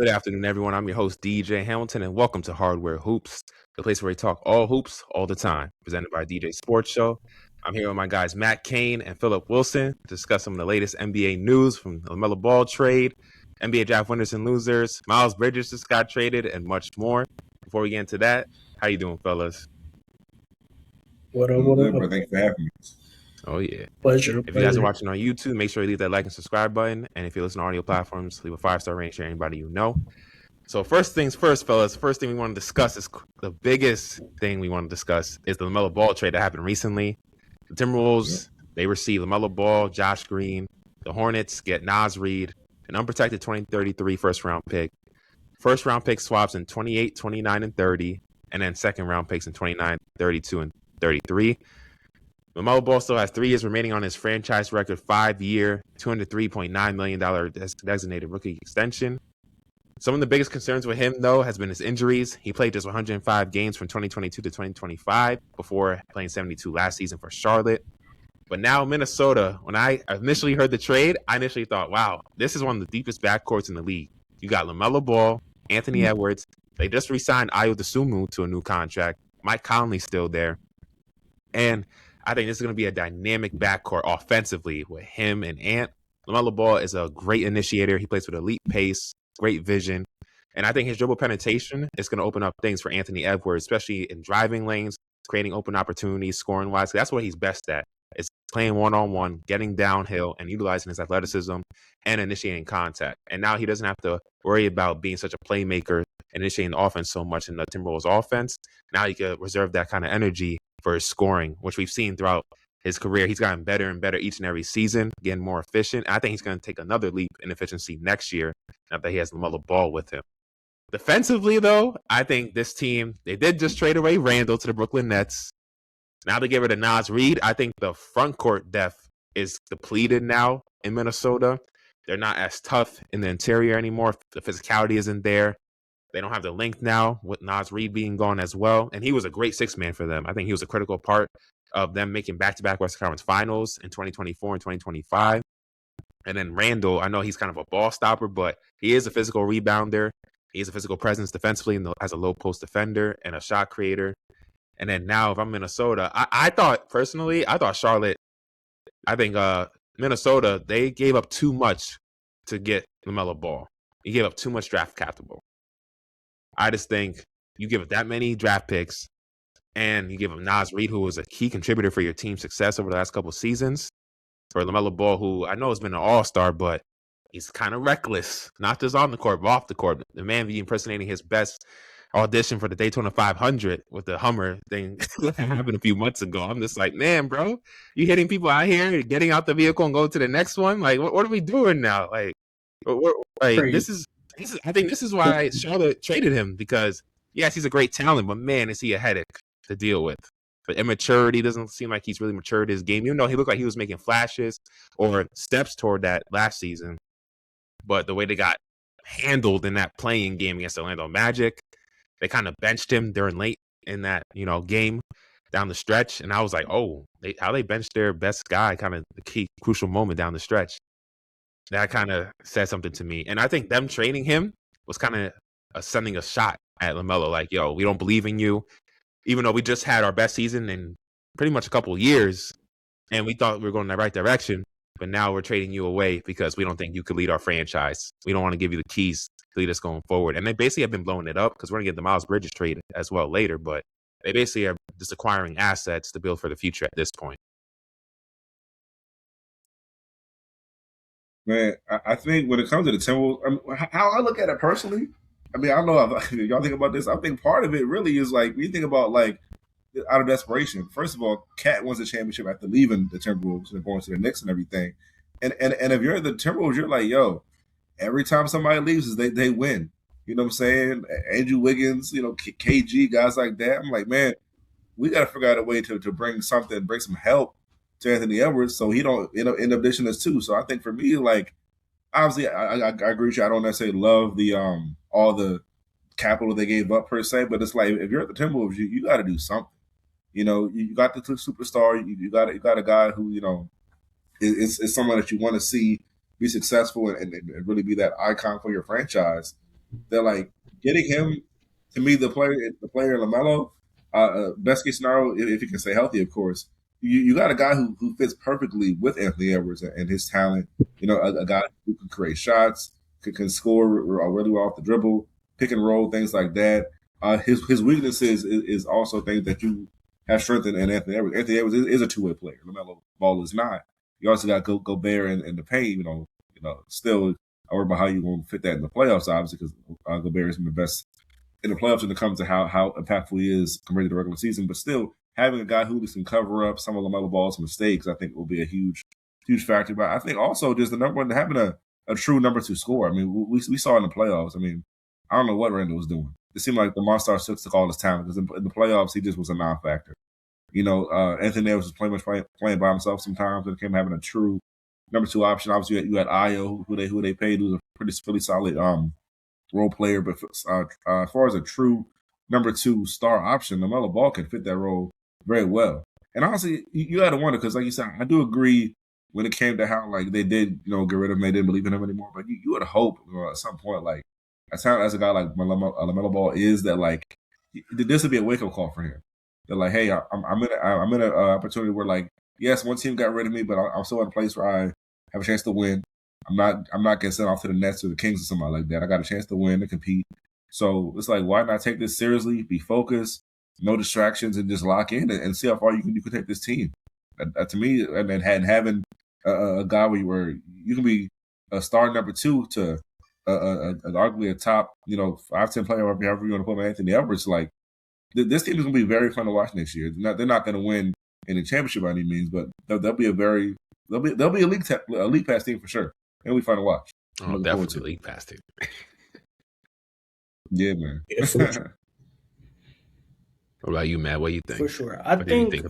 Good afternoon, everyone. I'm your host, DJ Hamilton, and welcome to Hardware Hoops, the place where we talk all hoops all the time, presented by DJ Sports Show. I'm here with my guys, Matt Kane and Philip Wilson, to discuss some of the latest NBA news from the LaMelo Ball trade, NBA draft winners and losers, Miles Bridges just got traded, and much more. Before we get into that, how you doing, fellas? What up, Good, bro. Thanks for having me. Oh, yeah. Pleasure. If you guys are watching on YouTube, make sure you leave that like and subscribe button. And if you listen to audio platforms, leave a 5-star rating, share anybody you know. So first things first, fellas, first thing we want to discuss is the biggest thing we want to discuss is the LaMelo Ball trade that happened recently. The Timberwolves, they receive LaMelo Ball, Josh Green. The Hornets get Naz Reid, an unprotected 2033 first-round pick. First-round pick swaps in 28, 29, and 30, and then second-round picks in 29, 32, and 33. LaMelo Ball still has 3 years remaining on his franchise record 5-year, $203.9 million designated rookie extension. Some of the biggest concerns with him, though, has been his injuries. He played just 105 games from 2022 to 2025 before playing 72 last season for Charlotte. But now Minnesota, when I initially heard the trade, I initially thought, wow, this is one of the deepest backcourts in the league. You got LaMelo Ball, Anthony Edwards. They just re-signed Ayo Dosunmu to a new contract. Mike Conley's still there. And I think this is going to be a dynamic backcourt offensively with him and Ant. LaMelo Ball is a great initiator. He plays with elite pace, great vision. And I think his dribble penetration is going to open up things for Anthony Edwards, especially in driving lanes, creating open opportunities, scoring-wise. That's what he's best at, is playing one-on-one, getting downhill, and utilizing his athleticism and initiating contact. And now he doesn't have to worry about being such a playmaker, initiating the offense so much in the Timberwolves offense. Now he can reserve that kind of energy for his scoring, which we've seen throughout his career. He's gotten better and better each and every season, getting more efficient. I think he's going to take another leap in efficiency next year now that he has LaMelo Ball with him. Defensively, though, I think this team, they did just trade away Randall to the Brooklyn Nets. Now they get rid of Naz Reid. I think the front court depth is depleted now in Minnesota. They're not as tough in the interior anymore. The physicality isn't there. They don't have the length now with Naz Reid being gone as well. And he was a great sixth man for them. I think he was a critical part of them making back-to-back Western Conference finals in 2024 and 2025. And then Randall, I know he's kind of a ball stopper, but he is a physical rebounder. He has a physical presence defensively as a low post defender and a shot creator. And then now if I'm Minnesota, I thought Charlotte, I think Minnesota, they gave up too much to get LaMelo Ball. He gave up too much draft capital. I just think you give that many draft picks and you give him Naz Reid, who was a key contributor for your team's success over the last couple of seasons, for LaMelo Ball, who I know has been an all-star, but he's kind of reckless, not just on the court, but off the court. The man be impersonating his best audition for the Daytona 500 with the Hummer thing that happened a few months ago. I'm just like, man, bro, you hitting people out here, getting out the vehicle and go to the next one? Like, what are we doing now? Like this is I think this is why Charlotte traded him, because yes, he's a great talent, but man, is he a headache to deal with. But immaturity doesn't seem like he's really matured his game, even though he looked like he was making flashes or steps toward that last season. But the way they got handled in that playing game against Orlando Magic, they kind of benched him during late in that game down the stretch, and I was like, oh, how they benched their best guy, kind of the key crucial moment down the stretch. That kind of said something to me. And I think them trading him was kind of sending a shot at LaMelo, like, yo, we don't believe in you. Even though we just had our best season in pretty much a couple of years, and we thought we were going in the right direction, but now we're trading you away because we don't think you could lead our franchise. We don't want to give you the keys to lead us going forward. And they basically have been blowing it up, because we're going to get the Miles Bridges trade as well later, but they basically are just acquiring assets to build for the future at this point. Man, I think when it comes to the Timberwolves, how I look at it personally, I mean, I don't know if y'all think about this. I think part of it really is like, when you think about like out of desperation. First of all, Cat wins the championship after leaving the Timberwolves and going to the Knicks and everything. And if you're the Timberwolves, you're like, yo, every time somebody leaves, they win. You know what I'm saying? Andrew Wiggins, KG, guys like that. I'm like, man, we got to figure out a way to bring some help to Anthony Edwards so he don't end up dishing us too. So I think for me, like, obviously, I agree with you. I don't necessarily love the all the capital they gave up per se, but it's like, if you're at the Timberwolves, you got to do something. You got the superstar. You got a guy who is someone that you want to see be successful and really be that icon for your franchise. that like getting him to me the player LaMelo. Best case scenario, if he can stay healthy, of course. You got a guy who fits perfectly with Anthony Edwards and his talent. You know, a guy who can create shots, can score really well off the dribble, pick and roll, things like that. His weaknesses is also things that you have strengthened in Anthony Edwards. Anthony Edwards is a two-way player. LaMelo Ball is not. You also got Gobert in the paint. Still I worry about how you're going to fit that in the playoffs, obviously, because Gobert is the best in the playoffs when it comes to how impactful he is compared to the regular season. But still, having a guy who can cover up some of LaMelo Ball's mistakes, I think will be a huge factor. But I think also just the number one, having a true number two scorer. I mean, we saw in the playoffs. I mean, I don't know what Randall was doing. It seemed like the Monster took all his talent because in the playoffs, he just was a non-factor. Anthony Davis was playing by himself sometimes and came having a true number two option. Obviously, you had Io, who they paid, who's a pretty solid role player. But as far as a true number two star option, LaMelo Ball can fit that role very well. And honestly, you got to wonder because, like you said, I do agree when it came to how like they did, get rid of him, they didn't believe in him anymore. But you would hope at some point, like as a guy like LaMelo Ball is that like this would be a wake up call for him. They're like, hey, I'm in an opportunity where like yes, one team got rid of me, but I'm still in a place where I have a chance to win. I'm not getting sent off to the Nets or the Kings or somebody like that. I got a chance to win and compete. So it's like, why not take this seriously? Be focused, no distractions, and just lock in and see how far you can take this team. To me, and then having a guy where you can be a star number two to arguably a top 5-10 player, however you want to put him, Anthony Edwards. Like this team is going to be very fun to watch next year. They're not going to win any championship by any means, but they'll be a league pass team for sure. It'll be fun to watch. Oh, definitely league pass team. Yeah, man. Yeah, for sure. What about you, Matt? What do you think? For sure. I think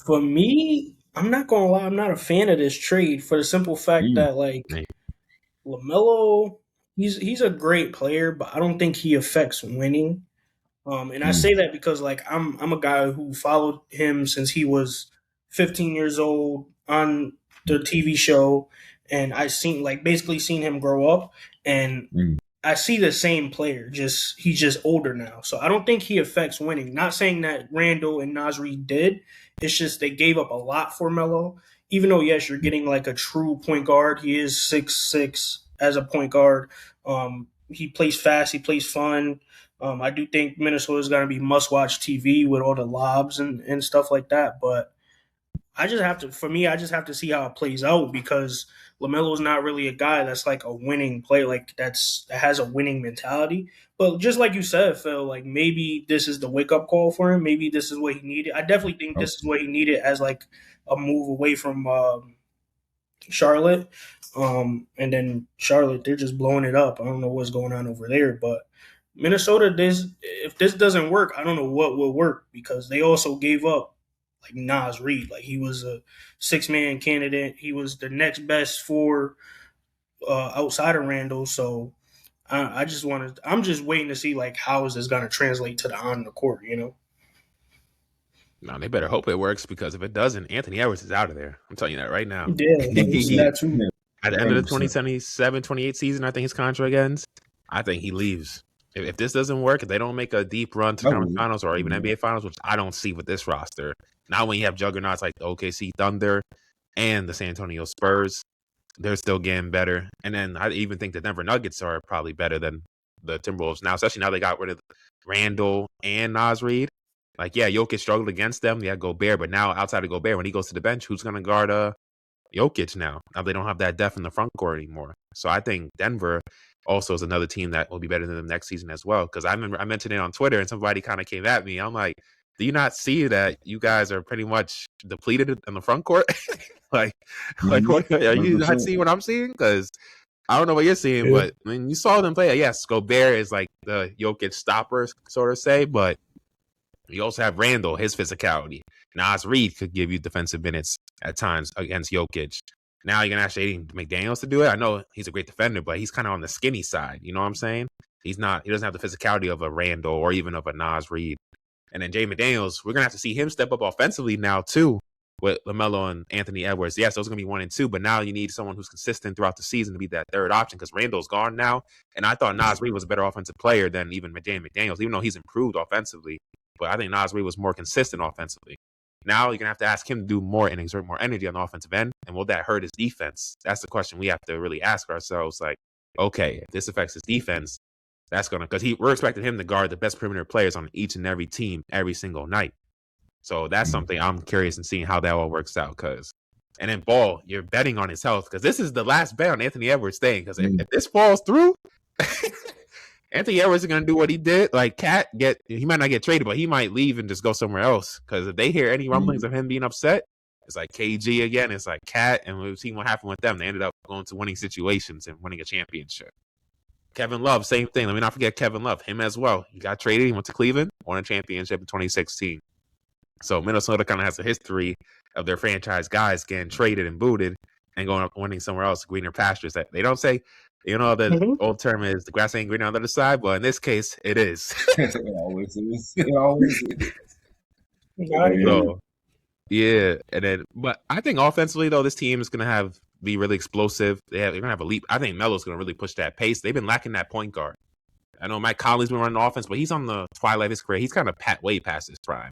for me, I'm not gonna lie, I'm not a fan of this trade for the simple fact that like LaMelo, he's a great player, but I don't think he affects winning. And I say that because like I'm a guy who followed him since he was 15 years old on the TV show, and I basically seen him grow up, and I see the same player. He's just older now, so I don't think he affects winning. Not saying that Randall and Naz Reid did. It's just they gave up a lot for Melo. Even though yes, you're getting like a true point guard. He is 6'6" as a point guard. He plays fast. He plays fun. I do think Minnesota is going to be must-watch TV with all the lobs and stuff like that. But I just have to see how it plays out because LaMelo is not really a guy that's like a winning player, like that has a winning mentality. But just like you said, Phil, like maybe this is the wake-up call for him. Maybe this is what he needed. I definitely think this is what he needed as like a move away from Charlotte. And then Charlotte, they're just blowing it up. I don't know what's going on over there, but Minnesota, if this doesn't work, I don't know what will work because they also gave up like Naz Reid. Like he was a 6-man candidate. He was the next best for outside of Randall. So I'm just waiting to see like how is this going to translate to the on the court, No, they better hope it works because if it doesn't, Anthony Edwards is out of there. I'm telling you that right now. Yeah, that's true. At the end of the 2027-28 season, I think his contract ends. I think he leaves. If this doesn't work, if they don't make a deep run to conference finals or even NBA finals, which I don't see with this roster, not when you have juggernauts like the OKC Thunder and the San Antonio Spurs, they're still getting better. And then I even think the Denver Nuggets are probably better than the Timberwolves now, especially now they got rid of Randall and Naz Reid. Like, yeah, Jokic struggled against them. They had Gobert, but now outside of Gobert, when he goes to the bench, who's going to guard Jokic now? Now they don't have that depth in the front court anymore. So I think Denver also is another team that will be better than them next season as well. Because I remember I mentioned it on Twitter and somebody kind of came at me. I'm like, do you not see that you guys are pretty much depleted in the front court? like what, are you not seeing what I'm seeing? Because I don't know what you're seeing, but I mean, you saw them play. Yes, Gobert is like the Jokic stopper, sort of say, but you also have Randall, his physicality. Naz Reid could give you defensive minutes at times against Jokic. Now you're going to ask Jaden McDaniels to do it. I know he's a great defender, but he's kind of on the skinny side. You know what I'm saying? He doesn't have the physicality of a Randall or even of a Naz Reid. And then Jaden McDaniels, we're going to have to see him step up offensively now too. with LaMelo and Anthony Edwards. Yes, those are going to be 1 and 2, but now you need someone who's consistent throughout the season to be that third option because Randall's gone now. And I thought Nas Reed was a better offensive player than even McDaniels, even though he's improved offensively. But I think Nas Reed was more consistent offensively. Now you're going to have to ask him to do more and exert more energy on the offensive end. And will that hurt his defense? That's the question we have to really ask ourselves. Like, okay, if this affects his defense, that's going to, because we're expecting him to guard the best perimeter players on each and every team every single night. So that's something I'm curious in seeing how that all works out. And then Ball, you're betting on his health because this is the last bet on Anthony Edwards staying. Because if this falls through, Anthony Edwards is going to do what he did. Like he might not get traded, but he might leave and just go somewhere else. Because if they hear any rumblings of him being upset, it's like KG again. It's like Cat, and we've seen what happened with them. They ended up going to winning situations and winning a championship. Kevin Love, same thing. Let me not forget Kevin Love. Him as well. He got traded. He went to Cleveland, won a championship in 2016. So Minnesota kind of has a history of their franchise guys getting traded and booted and going up winning somewhere else, greener pastures. That they don't say, the old term is the grass ain't greener on the other side, but in this case, it is. It always is. It always is. So, yeah, and then, but I think offensively though, this team is gonna be really explosive. They're gonna have a leap. I think Melo's gonna really push that pace. They've been lacking that point guard. I know Mike Conley's been running the offense, but he's on the twilight of his career. He's kind of way past his prime.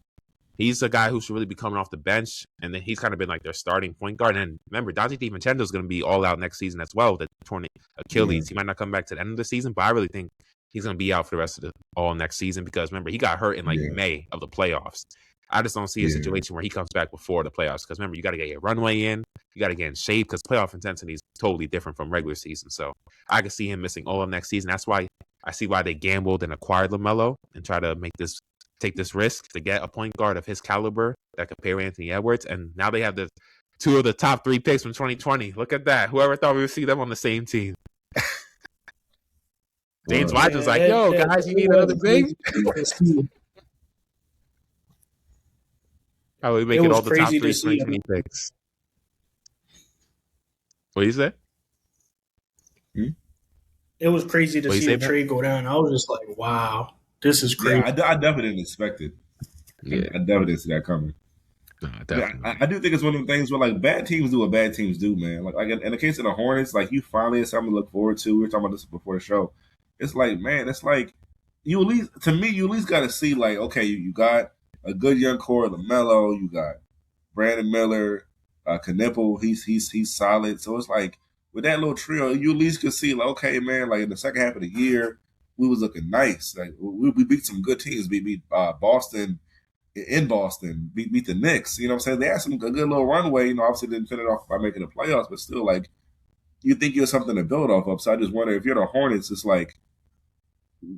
He's a guy who should really be coming off the bench, and then he's kind of been like their starting point guard. And remember, Dante DiVincenzo is going to be all out next season as well with the torn Achilles. He might not come back to the end of the season, but I really think he's going to be out for the rest of the all next season because remember, he got hurt in May of the playoffs. I just don't see a situation where he comes back before the playoffs because remember, you got to get your runway in, you got to get in shape because playoff intensity is totally different from regular season. So I could see him missing all of next season. That's why I see why they gambled and acquired LaMelo and try to take this risk to get a point guard of his caliber that could pair Anthony Edwards. And now they have the 2 of the top 3 picks from 2020. Look at that. Whoever thought we would see them on the same team. James White was like, yo, guys, you need another big? How we make it all the top 3 2020 picks. What do you say? It was crazy to see the trade go down. I was just like, wow. This is crazy. Yeah, I definitely didn't expect it. Yeah. I definitely didn't see that coming. No, I do think it's one of the things where like bad teams do what bad teams do, man. Like in the case of the Hornets, like you finally have something to look forward to. We were talking about this before the show. It's like, man, it's like you at least got to see like, okay, you got a good young core, LaMelo, you got Brandon Miller, Knipple, he's solid. So it's like with that little trio, you at least could see like, okay, man, like in the second half of the year, we was looking nice. Like we beat some good teams. We beat Boston in Boston. Beat the Knicks. You know what I'm saying? They had a good little runway. You know, obviously didn't finish off by making the playoffs, but still, like you think you have something to build off of. So I just wonder if you're the Hornets, it's like,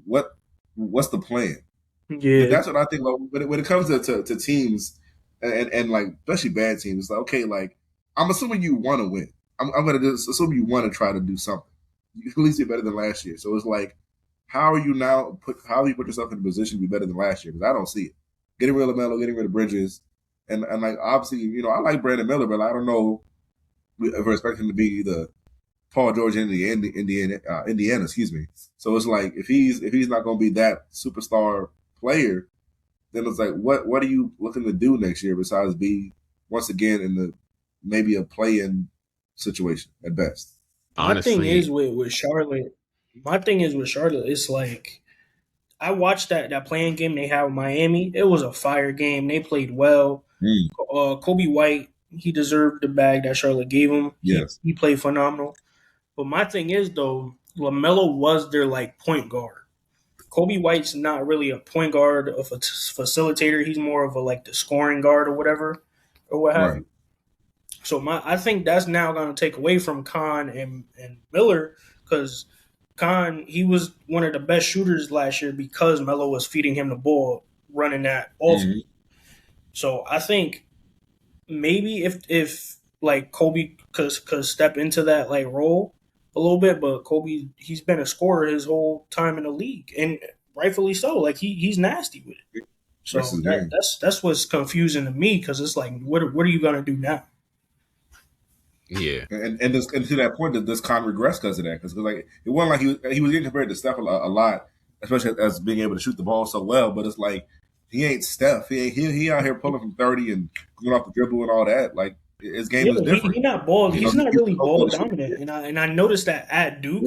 what's the plan? Yeah, but that's what I think. Like, when it comes to teams and like especially bad teams, it's like okay, like I'm assuming you want to win. I'm gonna just assume you want to try to do something. You at least be better than last year. So it's like. How have you put yourself in a position to be better than last year? Because I don't see it. Getting rid of LaMelo, getting rid of Bridges, and like obviously, you know, I like Brandon Miller, but I don't know if I expect him to be the Paul George in Indiana, excuse me. So it's like if he's not going to be that superstar player, then it's like what are you looking to do next year besides be once again in the maybe a play-in situation at best? Honestly, my thing is with Charlotte. My thing is with Charlotte, it's like I watched that playing game they had with Miami. It was a fire game. They played well. Kobe White, he deserved the bag that Charlotte gave him. Yes. He played phenomenal. But my thing is, though, LaMelo was their, like, point guard. Kobe White's not really a point guard, a facilitator. He's more of a, like, the scoring guard or whatever, or what have you. So I think that's now going to take away from Khan and Miller because – Khan, he was one of the best shooters last year because Melo was feeding him the ball, running that ultimate. So I think maybe if like Kobe could step into that like role a little bit, but Kobe, he's been a scorer his whole time in the league, and rightfully so. Like he's nasty with it. So that's what's confusing to me because it's like, what are you gonna do now? Yeah, and to that point, does Khan regress because of that? Because like it wasn't like he was getting compared to Steph a lot, especially as being able to shoot the ball so well. But it's like he ain't Steph. He out here pulling from 30 and going off the dribble and all that. Like his game is different. He not ball. You know, He's not really ball shit. dominant, and I noticed that at Duke.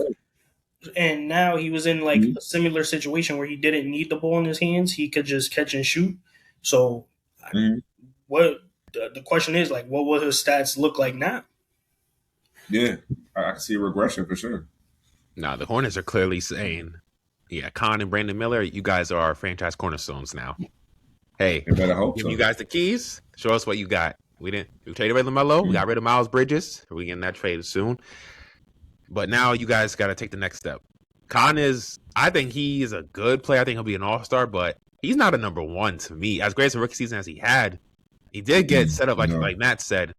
And now he was in like a similar situation where he didn't need the ball in his hands. He could just catch and shoot. So, what the question is, like, what will his stats look like now? Yeah, I can see a regression for sure. Nah, the Hornets are clearly saying, yeah, Con and Brandon Miller, you guys are our franchise cornerstones now. Hey, give you guys the keys. Show us what you got. We traded away LaMelo. We got rid of Miles Bridges. We're getting that traded soon. But now you guys got to take the next step. I think he is a good player. I think he'll be an all-star, but he's not a number one to me. As great as a rookie season as he had, he did get set up, like Matt said.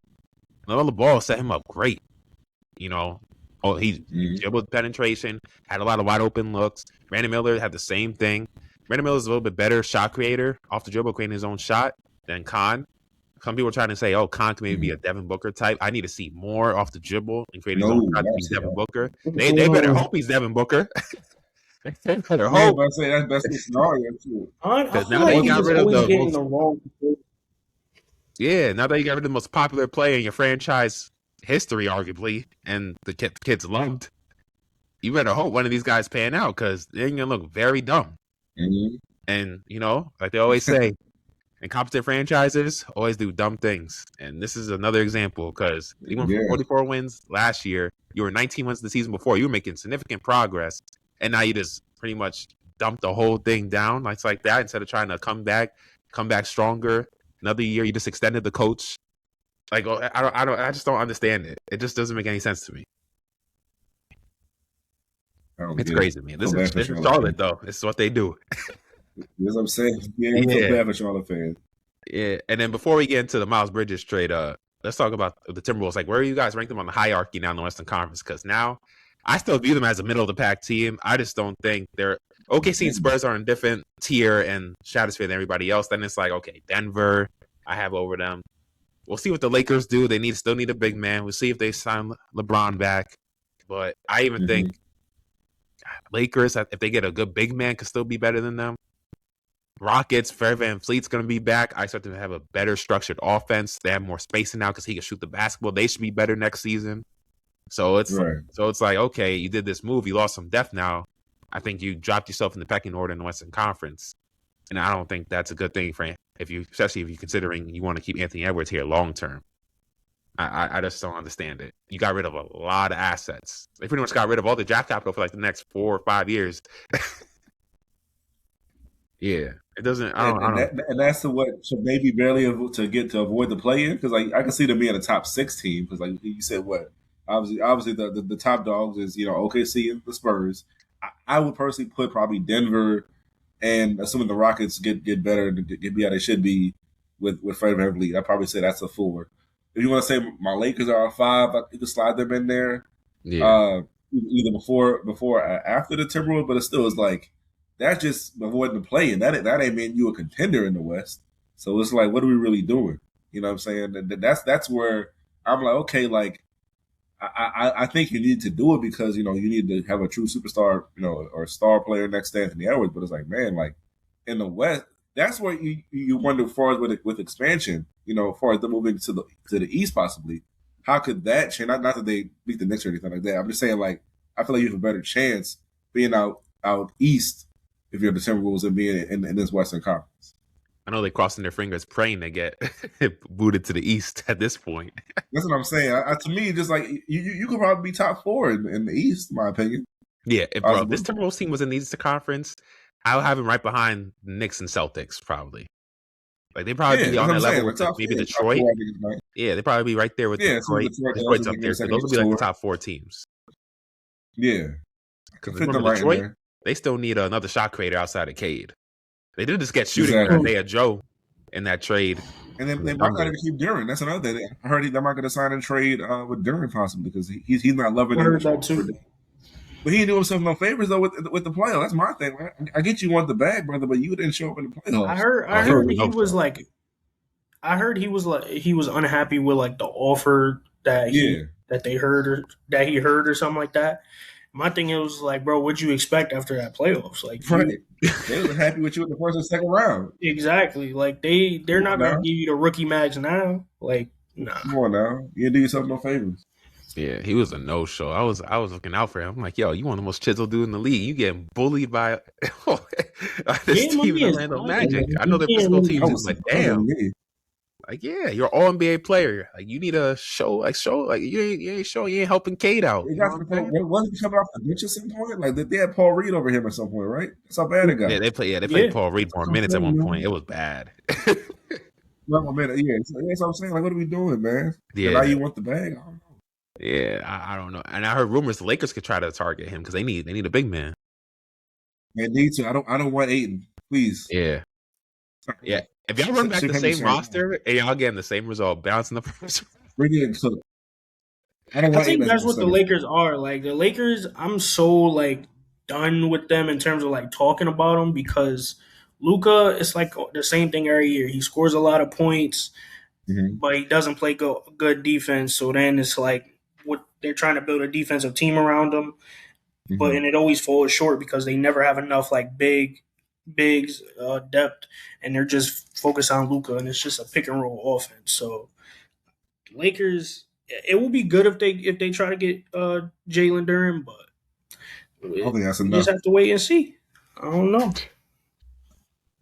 LaMelo Ball set him up great. You know, he dribbled penetration, had a lot of wide open looks. Brandon Miller had the same thing. Brandon Miller is a little bit better shot creator off the dribble, creating his own shot than Con. Some people are trying to say, Con can maybe be a Devin Booker type. I need to see more off the dribble and create his own shot to be Devin Booker. They better hope he's Devin Booker. They better hope. Yeah, I say that's the scenario too. Because now that you got rid of now that you got rid of the most popular player in your franchise history, arguably, and the kids loved, you better hope one of these guys pan out because they're going to look very dumb. And, you know, like they always say, incompetent franchises always do dumb things. And this is another example because you went from 44 wins last year. You were 19 wins the season before. You were making significant progress. And now you just pretty much dumped the whole thing down. It's like that. Instead of trying to come back stronger. Another year, you just extended the coach. Like, I just don't understand it. It just doesn't make any sense to me. It's crazy, man. This is Charlotte, though. This is what they do. That's what I'm saying. Yeah, I feel bad for Charlotte fans. Yeah, and then before we get into the Miles Bridges trade, let's talk about the Timberwolves. Like, where are you guys rank them on the hierarchy now in the Western Conference? Because now I still view them as a middle-of-the-pack team. I just don't think they're – OKC and Spurs are in a different tier and stratosphere than everybody else. Then it's like, okay, Denver, I have over them. We'll see what the Lakers do. They still need a big man. We'll see if they sign LeBron back. But I even think Lakers, if they get a good big man, could still be better than them. Rockets, Fred VanVleet's going to be back. I expect them to have a better structured offense. They have more spacing now because he can shoot the basketball. They should be better next season. So it's like, okay, you did this move. You lost some depth now. I think you dropped yourself in the pecking order in the Western Conference. And I don't think that's a good thing for especially if you're considering you want to keep Anthony Edwards here long term. I just don't understand it. You got rid of a lot of assets. They pretty much got rid of all the draft capital for like the next 4 or 5 years. Yeah, it doesn't. I don't. And that's what should maybe barely to avoid the play-in because like I can see them being a top 6 team because like you said, what obviously the top dogs is OKC and the Spurs. I would personally put probably Denver, and assuming the Rockets get better and get be how they should be with Fred VanVleet, I'd probably say that's a 4. If you want to say my Lakers are a 5, you can slide them in there. Yeah. Either before or after the Timberwolves, but it still is like. That's just avoiding the play, and that ain't mean you a contender in the West. So it's like, what are we really doing? You know what I'm saying? And that's where I'm like, okay, like I think you need to do it because you need to have a true superstar, or star player next to Anthony Edwards. But it's like, man, like in the West, that's where you wonder as far as with expansion, as far as them moving to the East possibly. How could that change? Not that they beat the Knicks or anything like that. I'm just saying, like, I feel like you have a better chance being out East. If you're the Timberwolves and being in this Western Conference. I know they're crossing their fingers praying to get booted to the East at this point. That's what I'm saying. To me, just like you could probably be top 4 in the East, in my opinion. Yeah, if this Timberwolves team was in the Eastern Conference, I'll have them right behind the Knicks and Celtics, probably. Like they'd probably be on that level with maybe Detroit. Yeah, they'd probably be right there with Detroit. Detroit's up there. So those would be like the top 4 teams. Yeah. Because Detroit, they still need another shot creator outside of Cade. They did just get shooting with Isaiah Joe in that trade. And then they might not even keep Duren. That's another thing. I heard they might going to sign a trade with Duren possibly because he's not loving it. I heard that too. But he didn't do himself no favors though with the playoffs. That's my thing, man. I get you want the bag, brother, but you didn't show up in the playoffs. I heard he was unhappy with like the offer that he heard or something like that. My thing was like, bro, what'd you expect after that playoffs? Like, right? They were happy with you in the first and second round. Exactly. Like they're not gonna give you the rookie max now. Like, nah. Come on now, you didn't do yourself no favors. Yeah, he was a no-show. I was looking out for him. I'm like, yo, you one of the most chiseled dude in the league. You getting bullied by this team in Orlando Magic. I know they're physical teams. It's like, damn. Like, yeah, you're an all NBA player. Like, you need a show. Like, you ain't helping Cade out. Wasn't he coming off the bench at some point? Like they had Paul Reed over him at some point, right? That's how bad it got. Yeah, they played Paul Reed more minutes at one point. It was bad. That's what I'm saying. Like, what are we doing, man? Yeah. Now you want the bag? I don't know. Yeah, I don't know. And I heard rumors the Lakers could try to target him because they need a big man. They need to. I don't want Ayton, please. Yeah. Yeah. If y'all run back the same roster and y'all getting the same result, bouncing the first. I think that's what the Lakers are. Like the Lakers, I'm so like done with them in terms of like talking about them because Luka, it's like the same thing every year. He scores a lot of points, but he doesn't play good defense. So then it's like what they're trying to build a defensive team around him, but and it always falls short because they never have enough like bigs depth, and they're just focused on Luka, and it's just a pick and roll offense. So Lakers, it will be good if they try to get Jalen Duren, but I don't think that's enough. You just have to wait and see. I don't know.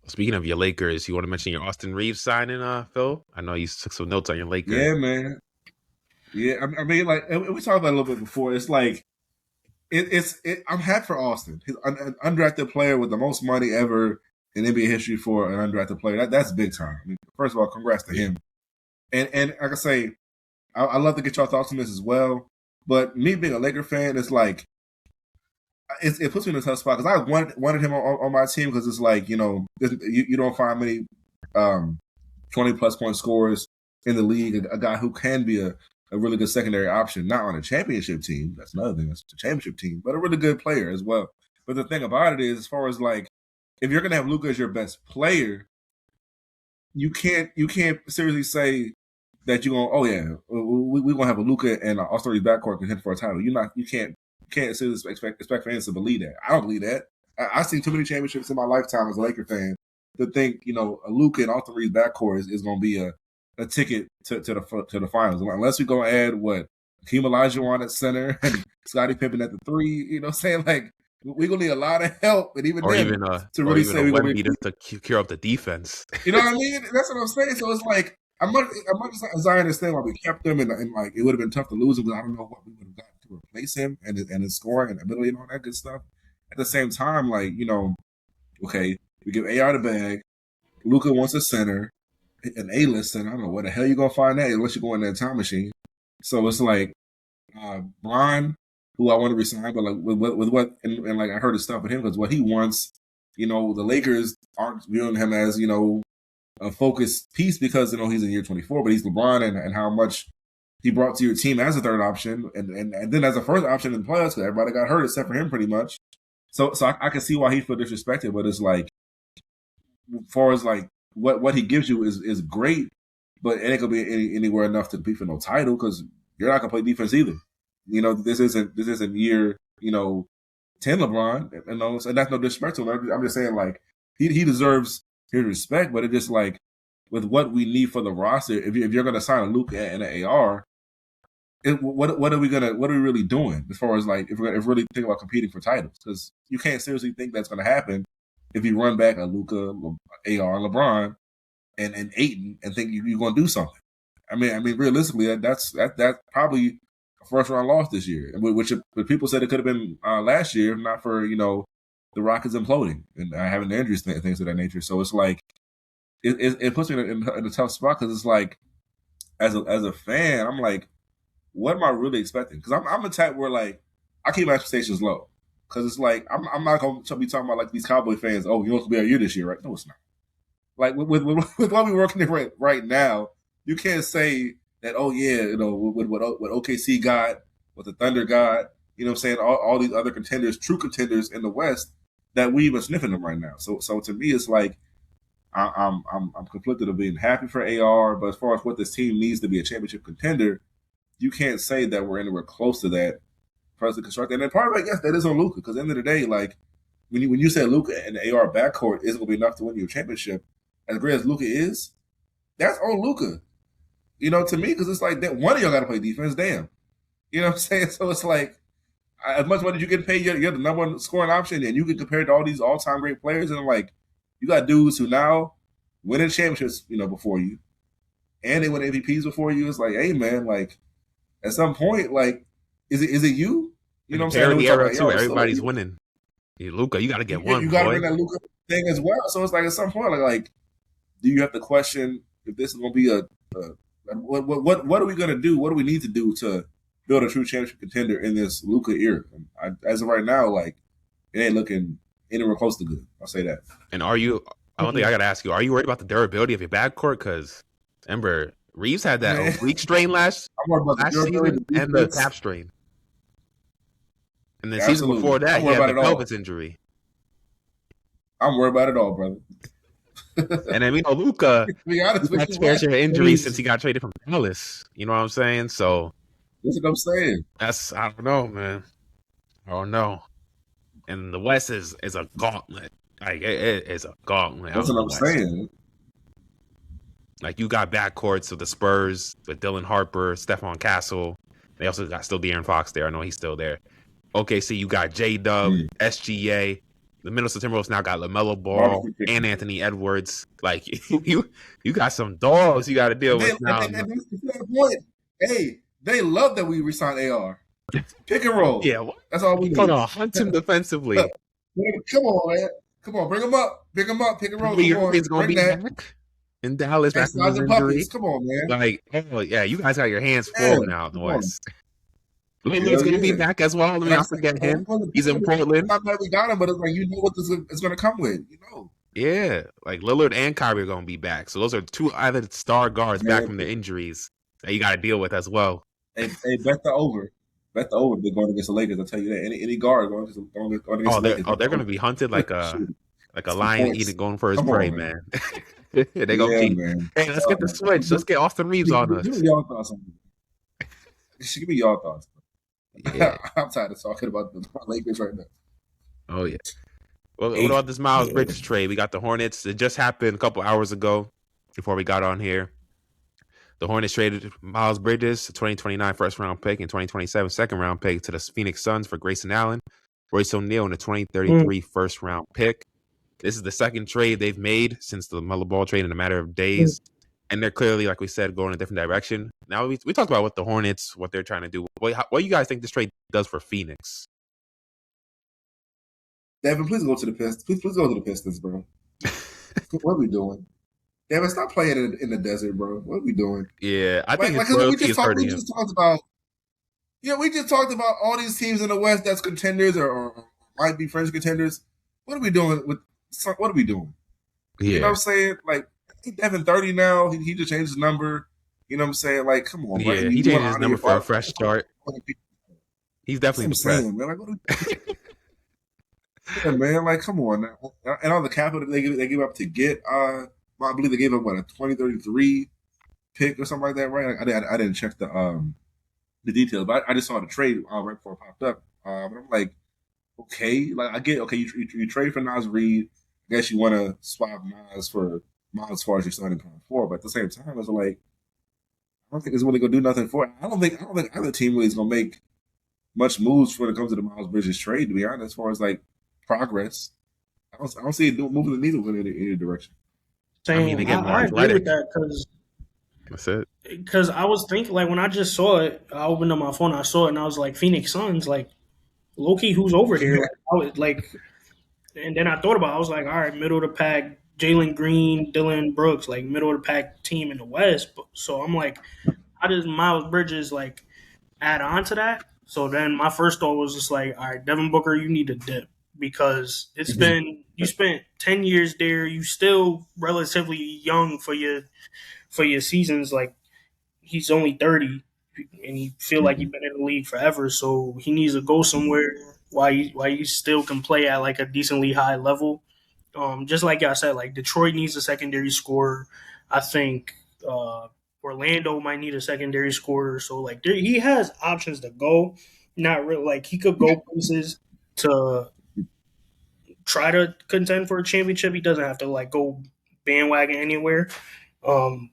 Speaking of your Lakers, you want to mention your Austin Reeves signing, Phil? I know you took some notes on your Lakers. Yeah, man. Yeah, I mean, like we talked about it a little bit before. It's like I'm happy for Austin. He's an undrafted player with the most money ever in NBA history for an undrafted player. That's big time. I mean, first of all, congrats to him. And like I say, I love to get your thoughts on this as well. But me being a Laker fan, it's like it puts me in a tough spot because I wanted him on my team because it's like you don't find many 20-plus point scorers in the league. A guy who can be a really good secondary option, not on a championship team. That's another thing. That's a championship team, but a really good player as well. But the thing about it is, as far as like, if you're gonna have Luka as your best player, you can't seriously say that you're gonna. Oh yeah, we're gonna have a Luka and Austin Reeves backcourt contend for a title. You can't seriously expect fans to believe that. I don't believe that. I've seen too many championships in my lifetime as a Laker fan to think a Luka and Austin Reeves backcourt is gonna be a ticket to the finals, unless we go add Hakeem Olajuwon at center and Scottie Pippen at the 3. You know, what I'm saying like we're gonna need a lot of help, and even to really say we're gonna need to cure up the defense. You know what I mean? That's what I'm saying. So it's like I'm much as I understand why we kept him, and like it would have been tough to lose him because I don't know what we would have got to replace him and his scoring and ability and all that good stuff. At the same time, like okay, we give AR the bag. Luka wants a center. An A-list center. I don't know where the hell you're going to find that unless you go in that time machine. So it's like Bron, who I want to resign, but like with what, and like I heard his stuff with him because what he wants, the Lakers aren't viewing him as, a focused piece because, he's in year 24, but he's LeBron and how much he brought to your team as a third option and then as a first option in the playoffs because everybody got hurt except for him pretty much. So I can see why he feel disrespected, but it's like, as far as like, what he gives you is great, but it ain't gonna be anywhere enough to compete for no title because you're not gonna play defense either. This isn't year 10 LeBron, and that's no disrespect to him. I'm just saying like he deserves his respect, but it just like with what we need for the roster, if you're gonna sign a Luka and an AR, what are we really doing as far as like if we're really thinking about competing for titles? Because you can't seriously think that's gonna happen if you run back a Luka, AR, LeBron, and Ayton and think you're going to do something. I mean, realistically, that's probably a first round loss this year, which people said it could have been last year, if not for the Rockets imploding and having the injuries, things of that nature. So it's like it puts me in a tough spot because it's like as a fan, I'm like, what am I really expecting? Because I'm the type where like I keep my expectations low. Because it's like, I'm not going to be talking about like these Cowboy fans, oh, you know, it's going to be our year this year, right? No, it's not. Like, with what we're working in right now, you can't say that, oh, yeah, with what OKC got, what the Thunder got, what I'm saying, all these other contenders, true contenders in the West, that we even sniffing them right now. So to me, it's like, I'm conflicted of being happy for AR, but as far as what this team needs to be a championship contender, you can't say that we're anywhere close to that for us to construct. And then part of it, I guess, that is on Luka, because at the end of the day, like when you say Luka and the AR backcourt isn't going to be enough to win you a championship, as great as Luka is, that's on Luka. You know, to me, because it's like that one of y'all got to play defense. Damn, you know what I'm saying? So it's like, as much money as you get paid, you're the number one scoring option, and you can compare it to all these all-time great players, and like you got dudes who now winning championships, you know, before you, and they win MVPs before you. It's like, hey man, like at some point, like is it you? You know what I'm saying? The era too, everybody's winning. Luka, you got to get one. You got to bring that Luka thing as well. So it's like at some point, like do you have to question if this is going to be what are we going to do? What do we need to do to build a true championship contender in this Luka era? As of right now, like it ain't looking anywhere close to good. I'll say that. And are you? I don't think I got to ask you. Are you worried about the durability of your backcourt? Because remember, Reeves had that oblique strain last season and the calf strain, and the season before that he had the pelvis injury. I'm worried about it all, brother. And then we know Luka had fair share of injuries since he got traded from Dallas. You know what I'm saying? So that's what I'm saying. I don't know, man. I don't know. And the West is a gauntlet. Like it is a gauntlet. That's what I'm saying. Like you got backcourts of the Spurs with Dylan Harper, Stephon Castle. They also got still De'Aaron Fox there. I know he's still there. OKC, you got J-Dub, SGA. The Minnesota Timberwolves now got LaMelo Ball and Anthony Edwards. Like you got some dogs you got to deal with now. Hey, they love that we resign AR. Pick and roll. Yeah, that's all we need. Hold on, hunt him defensively. Come on, man. Come on, bring him up. Pick him up. Pick and roll. Europeans gonna be back in Dallas. Back from his injury. Come on, man. Like, oh yeah, you guys got your hands full now in the West. LaMelo's gonna be back as well. Let me not forget him. He's in Portland. I'm glad we got him, but it's like you know what this is gonna come with. You know. Yeah, like Lillard and Kyrie are gonna be back. So those are two either star guards back from their injuries that you got to deal with as well. Hey, bet the over. Bet the over. They're going against the Lakers. I'll tell you that. Any guard going against the Lakers. They're going to be hunted like a lion going for his prey, man. They're going to keep. Man. Hey, let's get the switch. Let's get Austin Reeves on us. Give me your thoughts on it. Give me your thoughts. Yeah. I'm tired of talking about the Lakers right now. Oh yeah. Well, what about this Miles Bridges trade? We got the Hornets. It just happened a couple hours ago before we got on here. The Hornets traded Miles Bridges, a 2029 first-round pick and 2027 second-round pick to the Phoenix Suns for Grayson Allen, Royce O'Neal, and a 2033 first-round pick. This is the second trade they've made since the LaMelo Ball trade in a matter of days. And they're clearly, like we said, going in a different direction. Now, we talked about what the Hornets, what they're trying to do. What do you guys think this trade does for Phoenix? Devin, please go to the Pistons. Please go to the Pistons, bro. What are we doing? Devin, stop playing in the desert, bro. What are we doing? Yeah, I think we just talked about all these teams in the West that's contenders or might be French contenders. What are we doing what are we doing? Yeah. You know what I'm saying? Like, Devin 30 now. He just changed his number. You know what I'm saying? Like, come on, yeah, bro. He changed his number for a fresh start. He's definitely saying, man. Like, yeah, man. Like, come on now. And all the capital they give up to get I believe they gave up a 2033 pick or something like that, right? I didn't check the details, but I just saw the trade right before it popped up. But I'm like, okay, like I get you trade for Nas Reed. I guess you want to swap Nas for Miles as far as your starting point for, but at the same time, it's like I don't think it's really gonna do nothing for it. I don't think either team really is gonna make much moves when it comes to the Miles Bridges trade. To be honest, as far as like progress, I don't see it moving the needle in any direction. I agree with that because that's it. Because I was thinking, like, when I just saw it, I opened up my phone, I saw it, and I was like, Phoenix Suns, like, low-key, who's over here? And then I thought about it. I was like, all right, middle of the pack, Jalen Green, Dylan Brooks, like, middle of the pack team in the West. So I'm like, how does Miles Bridges, like, add on to that? So then my first thought was just like, all right, Devin Booker, you need to dip. Because it's been you spent 10 years there, you still relatively young for your seasons. Like, he's only 30 and you feel like you've been in the league forever, so he needs to go somewhere while you still can play at like a decently high level. Just like I said, like Detroit needs a secondary scorer. I think Orlando might need a secondary scorer. So like he has options to go. Not really. Like he could go places to try to contend for a championship. He doesn't have to like go bandwagon anywhere. Um,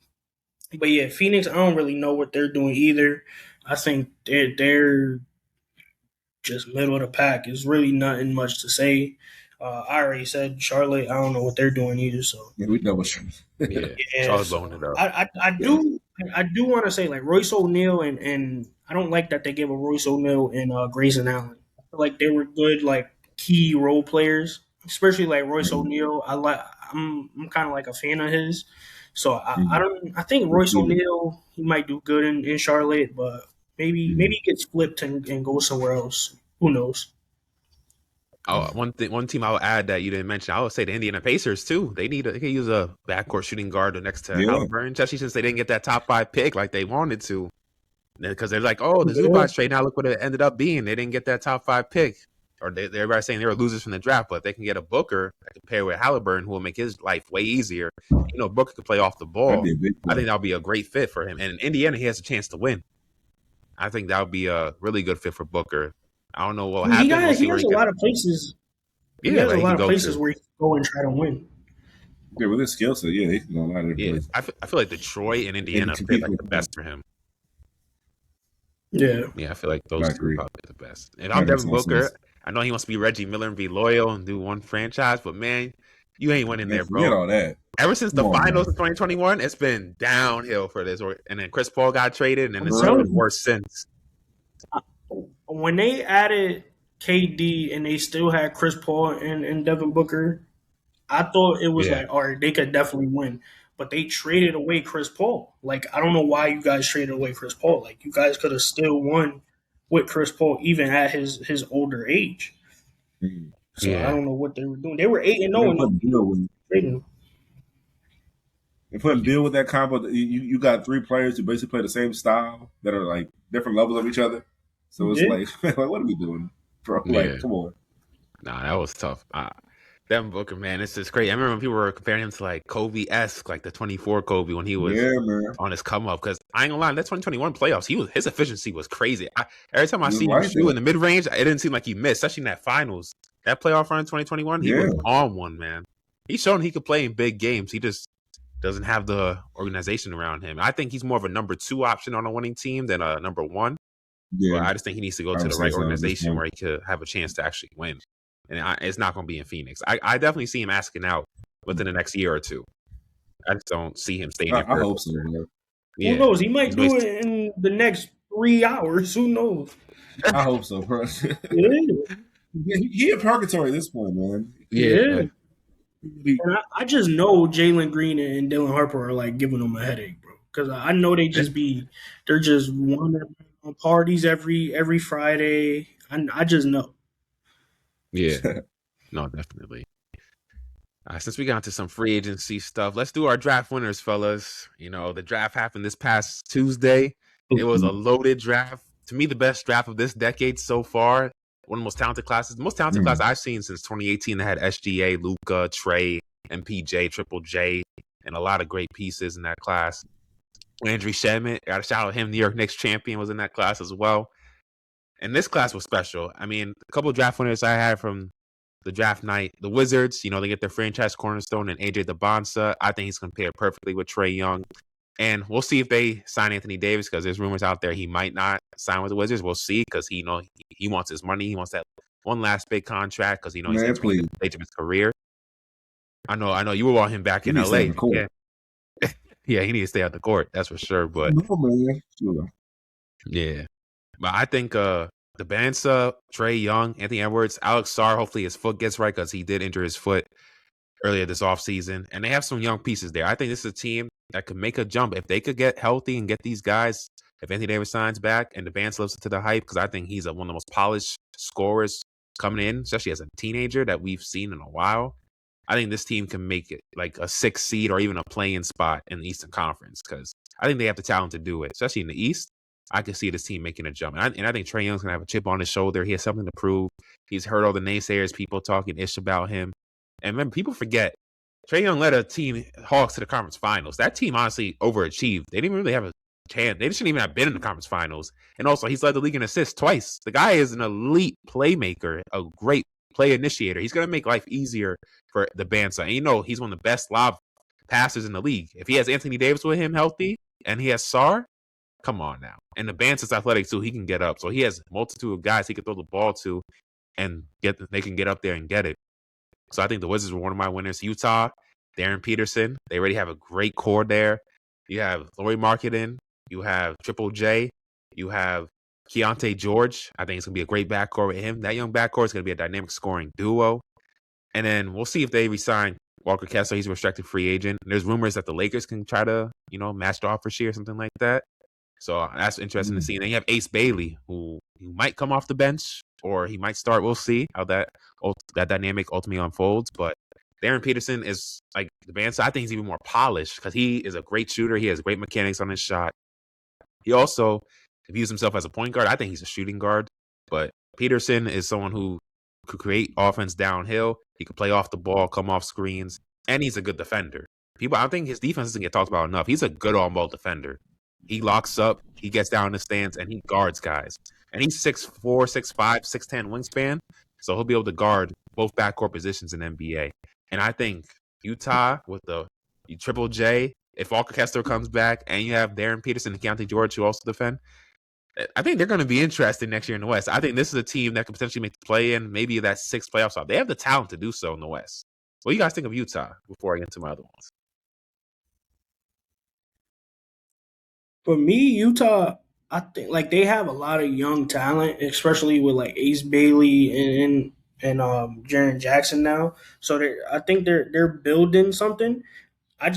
but yeah, Phoenix, I don't really know what they're doing either. I think they're just middle of the pack. It's really nothing much to say. I already said Charlotte. I don't know what they're doing either. So Yeah, we know what's Yeah, yeah, Charles so blowing it up. I do want to say like Royce O'Neal and I don't like that they gave a Royce O'Neal and Grayson Allen. I feel like they were good like key role players, especially like Royce O'Neal. I'm kind of like a fan of his. So I think Royce O'Neal he might do good in Charlotte, but maybe he gets flipped and goes somewhere else. Who knows? One team I will add that you didn't mention, I would say the Indiana Pacers too. They could use a backcourt shooting guard next to Halliburton, especially since they didn't get that top 5 pick like they wanted to. Because they're like, oh, the Zubac trade. Now look what it ended up being. They didn't get that top 5 pick, or everybody's saying they were losers from the draft. But if they can get a Booker that can pair with Halliburton, who will make his life way easier. Booker could play off the ball. I think that'll be a great fit for him. And in Indiana, he has a chance to win. I think that would be a really good fit for Booker. I don't know what will happen. He has a lot of places. Yeah, he has a lot of places where he can go and try to win. Yeah, with his skill set, he can go a lot of places. I feel like Detroit and Indiana fit like the best for him. Yeah, I feel like those two are probably the best. And I'm Devin Booker. I know he wants to be Reggie Miller and be loyal and do one franchise, but man, you ain't winning there, bro. All that. Ever since the finals of 2021, it's been downhill for this. And then Chris Paul got traded, and it's been worse since. When they added KD and they still had Chris Paul and Devin Booker, I thought it was like, all right, they could definitely win. But they traded away Chris Paul. Like, I don't know why you guys traded away Chris Paul. Like, you guys could have still won with Chris Paul even at his older age. So I don't know what they were doing. They were 8-0. They put Bill with that combo. You got 3 players who basically play the same style that are like different levels of each other. So it's like what are we doing, bro? Like, come on. Nah, that was tough. Devin Booker, man, it's just crazy. I remember when people were comparing him to like Kobe-esque, like the 24 Kobe when he was on his come up. Because I ain't gonna lie, that 2021 playoffs, his efficiency was crazy. Every time I see him shoot in the mid range, it didn't seem like he missed, especially in that finals. That playoff run in 2021, he was on one, man. He's shown he could play in big games. He just doesn't have the organization around him. I think he's more of a number 2 option on a winning team than a number 1. Yeah, but I just think he needs to go to the right organization where he could have a chance to actually win. And it's not going to be in Phoenix. I definitely see him asking out within the next year or 2. I just don't see him staying there. I hope so. Yeah. Who knows? He might do it in the next 3 hours. Who knows? I hope so, bro. He in purgatory at this point, man. Yeah. And I just know Jalen Green and Dylan Harper are like giving him a headache, bro. Because I know they're just wandering on parties every Friday. I just know. Yeah, no, definitely. Since we got into some free agency stuff, let's do our draft winners, fellas. The draft happened this past Tuesday. It was a loaded draft. To me, the best draft of this decade so far. One of the most talented classes. The most talented class I've seen since 2018. They had SGA, Luka, Trey, MPJ, Triple J, and a lot of great pieces in that class. Landry Shamet, got to shout out him. New York Knicks champion was in that class as well. And this class was special. I mean, a couple of draft winners I had from the draft night. The Wizards, they get their franchise cornerstone and AJ DeBonsa. I think he's going to pair perfectly with Trae Young. And we'll see if they sign Anthony Davis because there's rumors out there he might not sign with the Wizards. We'll see because he wants his money. He wants that one last big contract because he's at the stage of his career. I know you were on him back in LA. Yeah, he needs to stay out the court. That's for sure. But yeah. But I think DeBansa, Trae Young, Anthony Edwards, Alex Sarr, hopefully his foot gets right because he did injure his foot earlier this offseason. And they have some young pieces there. I think this is a team that could make a jump. If they could get healthy and get these guys, if Anthony Davis signs back and DeBansa lives up to the hype, because I think he's one of the most polished scorers coming in, especially as a teenager that we've seen in a while. I think this team can make it like a 6th seed or even a play-in spot in the Eastern Conference because I think they have the talent to do it, especially in the East. I can see this team making a jump. And I think Trae Young's going to have a chip on his shoulder. He has something to prove. He's heard all the naysayers, people talking ish about him. And remember, people forget, Trae Young led a team, Hawks, to the conference finals. That team honestly overachieved. They didn't really have chance. They shouldn't even have been in the conference finals. And also, he's led the league in assists twice. The guy is an elite playmaker, a great play initiator. He's going to make life easier for the Bansa. And he's one of the best lob passers in the league. If he has Anthony Davis with him healthy and he has Sarr, come on now. And the Bansa's athletic too. He can get up. So he has a multitude of guys he can throw the ball to and they can get up there and get it. So I think the Wizards were one of my winners. Utah, Darren Peterson. They already have a great core there. You have Lauri Markkanen. You have Triple J. You have Keontae George. I think it's going to be a great backcourt with him. That young backcourt is going to be a dynamic scoring duo. And then we'll see if they resign Walker Kessler. He's a restricted free agent. And there's rumors that the Lakers can try to, match the offer sheet or something like that. So that's interesting to see. And then you have Ace Bailey, who might come off the bench or he might start. We'll see how that dynamic ultimately unfolds. But Darren Peterson is like the band. So I think he's even more polished because he is a great shooter. He has great mechanics on his shot. He also views himself as a point guard. I think he's a shooting guard. But Peterson is someone who could create offense downhill. He could play off the ball, come off screens, and he's a good defender. I don't think his defense doesn't get talked about enough. He's a good on-ball defender. He locks up, he gets down in the stands, and he guards guys. And he's 6'4", 6'5", 6'10" wingspan, so he'll be able to guard both backcourt positions in NBA. And I think Utah with the Triple J, if Walker Kessler comes back, and you have Darren Peterson and Keontae George who also defend, I think they're going to be interesting next year in the West. I think this is a team that could potentially make the play-in, maybe that 6th playoff spot. They have the talent to do so in the West. What do you guys think of Utah before I get to my other ones? For me, Utah, I think like they have a lot of young talent, especially with like Ace Bailey and Jaren Jackson now. So I think they're building something. I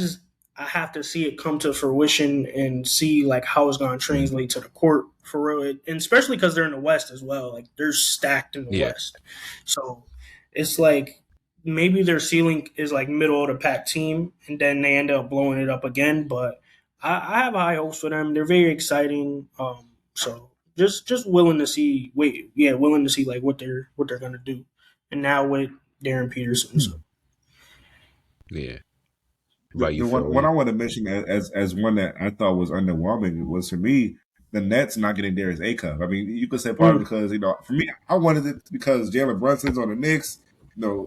have to see it come to fruition and see like how it's going to translate to the court for real, and especially because they're in the West as well. Like they're stacked in the West, so it's like maybe their ceiling is like middle of the pack team, and then they end up blowing it up again. But I have high hopes for them. They're very exciting. So just willing to see like what they're gonna do. And now with Darren Peterson. So. Yeah. The one I want to mention as one that I thought was underwhelming was, for me, the Nets not getting Darius Acuff. I mean, you could say partly because, for me, I wanted it because Jalen Brunson's on the Knicks,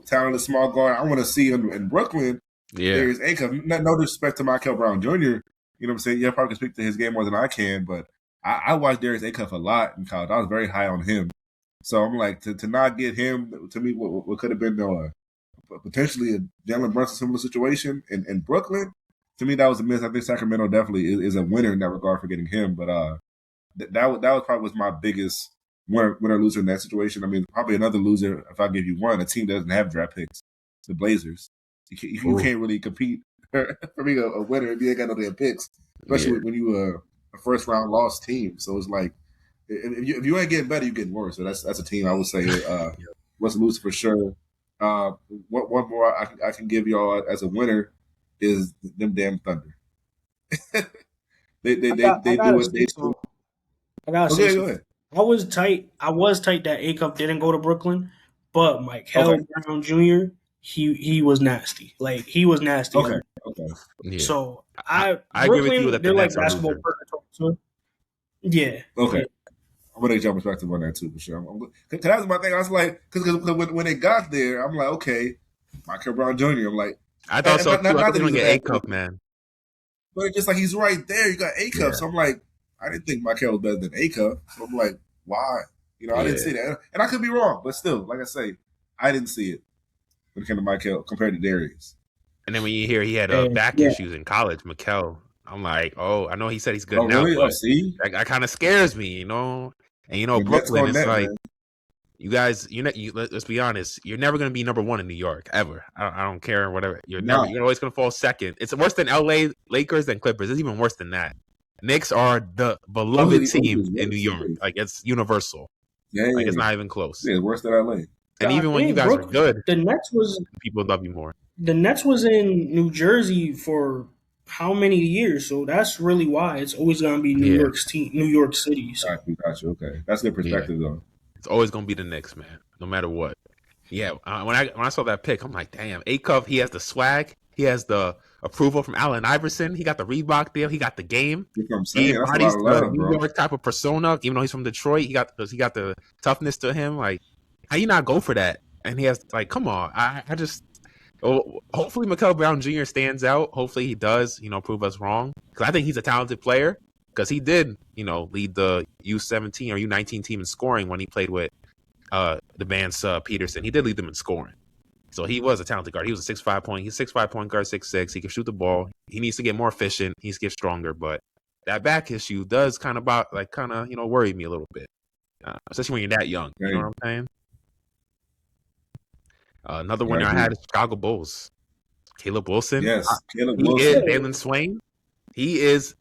talented small guard. I want to see him in Brooklyn. Yeah. Darius Acuff. No disrespect to Michael Brown Jr., you know what I'm saying? Yeah, probably can speak to his game more than I can, but I watched Darius Acuff a lot in college. I was very high on him. So I'm like, to not get him, to me, what could have been potentially a Jalen Brunson similar situation in Brooklyn, to me, that was a miss. I think Sacramento definitely is a winner in that regard for getting him. But that was probably my biggest winner loser in that situation. I mean, probably another loser, if I give you one, a team that doesn't have draft picks, the Blazers. You can't really compete for being a winner if you ain't got no damn picks, especially when you a first round lost team. So it's like, if you ain't getting better, you're getting worse. So that's a team I would say was a loser for sure. One more I can give y'all as a winner is them damn Thunder. they do what they do. I gotta say, go ahead. I was tight that Acuff didn't go to Brooklyn, but Michael Brown Jr. he was nasty. Like he was nasty. Okay. Yeah. So I agree with you that they're like basketball purgatory. Yeah. Okay. Yeah. I'm gonna get your perspective on that too, for sure. Cause that was my thing. I was like, because when they got there, I'm like, okay, Michael Brown Jr. I'm like, I thought so too. I thought they were gonna get Acuff, man. But it's just like he's right there. You got Acuff, yeah. So I'm like, I didn't think Michael was better than Acuff. So I'm like, why? I didn't see that, and I could be wrong, but still, like I say, I didn't see it when it came to Michael compared to Darius. And then when you hear he had back issues in college, Mikel, I'm like, I know he said he's good now, really? but see? that kind of scares me, And Brooklyn is like, man. You guys, let's be honest, you're never going to be number one in New York ever. I don't care, whatever. You're always going to fall second. It's worse than LA Lakers than Clippers. It's even worse than that. Knicks are the beloved team in New York. Like it's universal. Yeah, like it's not even close. Yeah, it's worse than LA. And even when you guys are good, the Nets people love you more. The Nets was in New Jersey for how many years? So that's really why it's always going to be New York's team, New York City. So. Gotcha. Okay, that's good perspective though. It's always going to be the Knicks, man, no matter what. Yeah, when I saw that pick, I'm like, damn, Acuff, he has the swag. He has the approval from Allen Iverson. He got the Reebok deal. He got the game. That's what I'm He saying. That's a embodies lot of the love, New bro. York type of persona. Even though he's from Detroit, he got the toughness to him. Like, how you not go for that? And he has like, come on. I just hopefully Mikel Brown Jr. stands out. Hopefully he does, prove us wrong. Because I think he's a talented player. Because he did, lead the U17 or U19 team in scoring when he played with the Vance Peterson. He did lead them in scoring. So he was a talented guard. He was a 6'5" point. He's a 6'5" point guard, 6'6". He can shoot the ball. He needs to get more efficient. He needs to get stronger. But that back issue does kind of worry me a little bit, especially when you're that young. You know what I'm saying? Another winner I had is Chicago Bulls. Caleb Wilson. Yes, Caleb Wilson. Jalen Swain. He is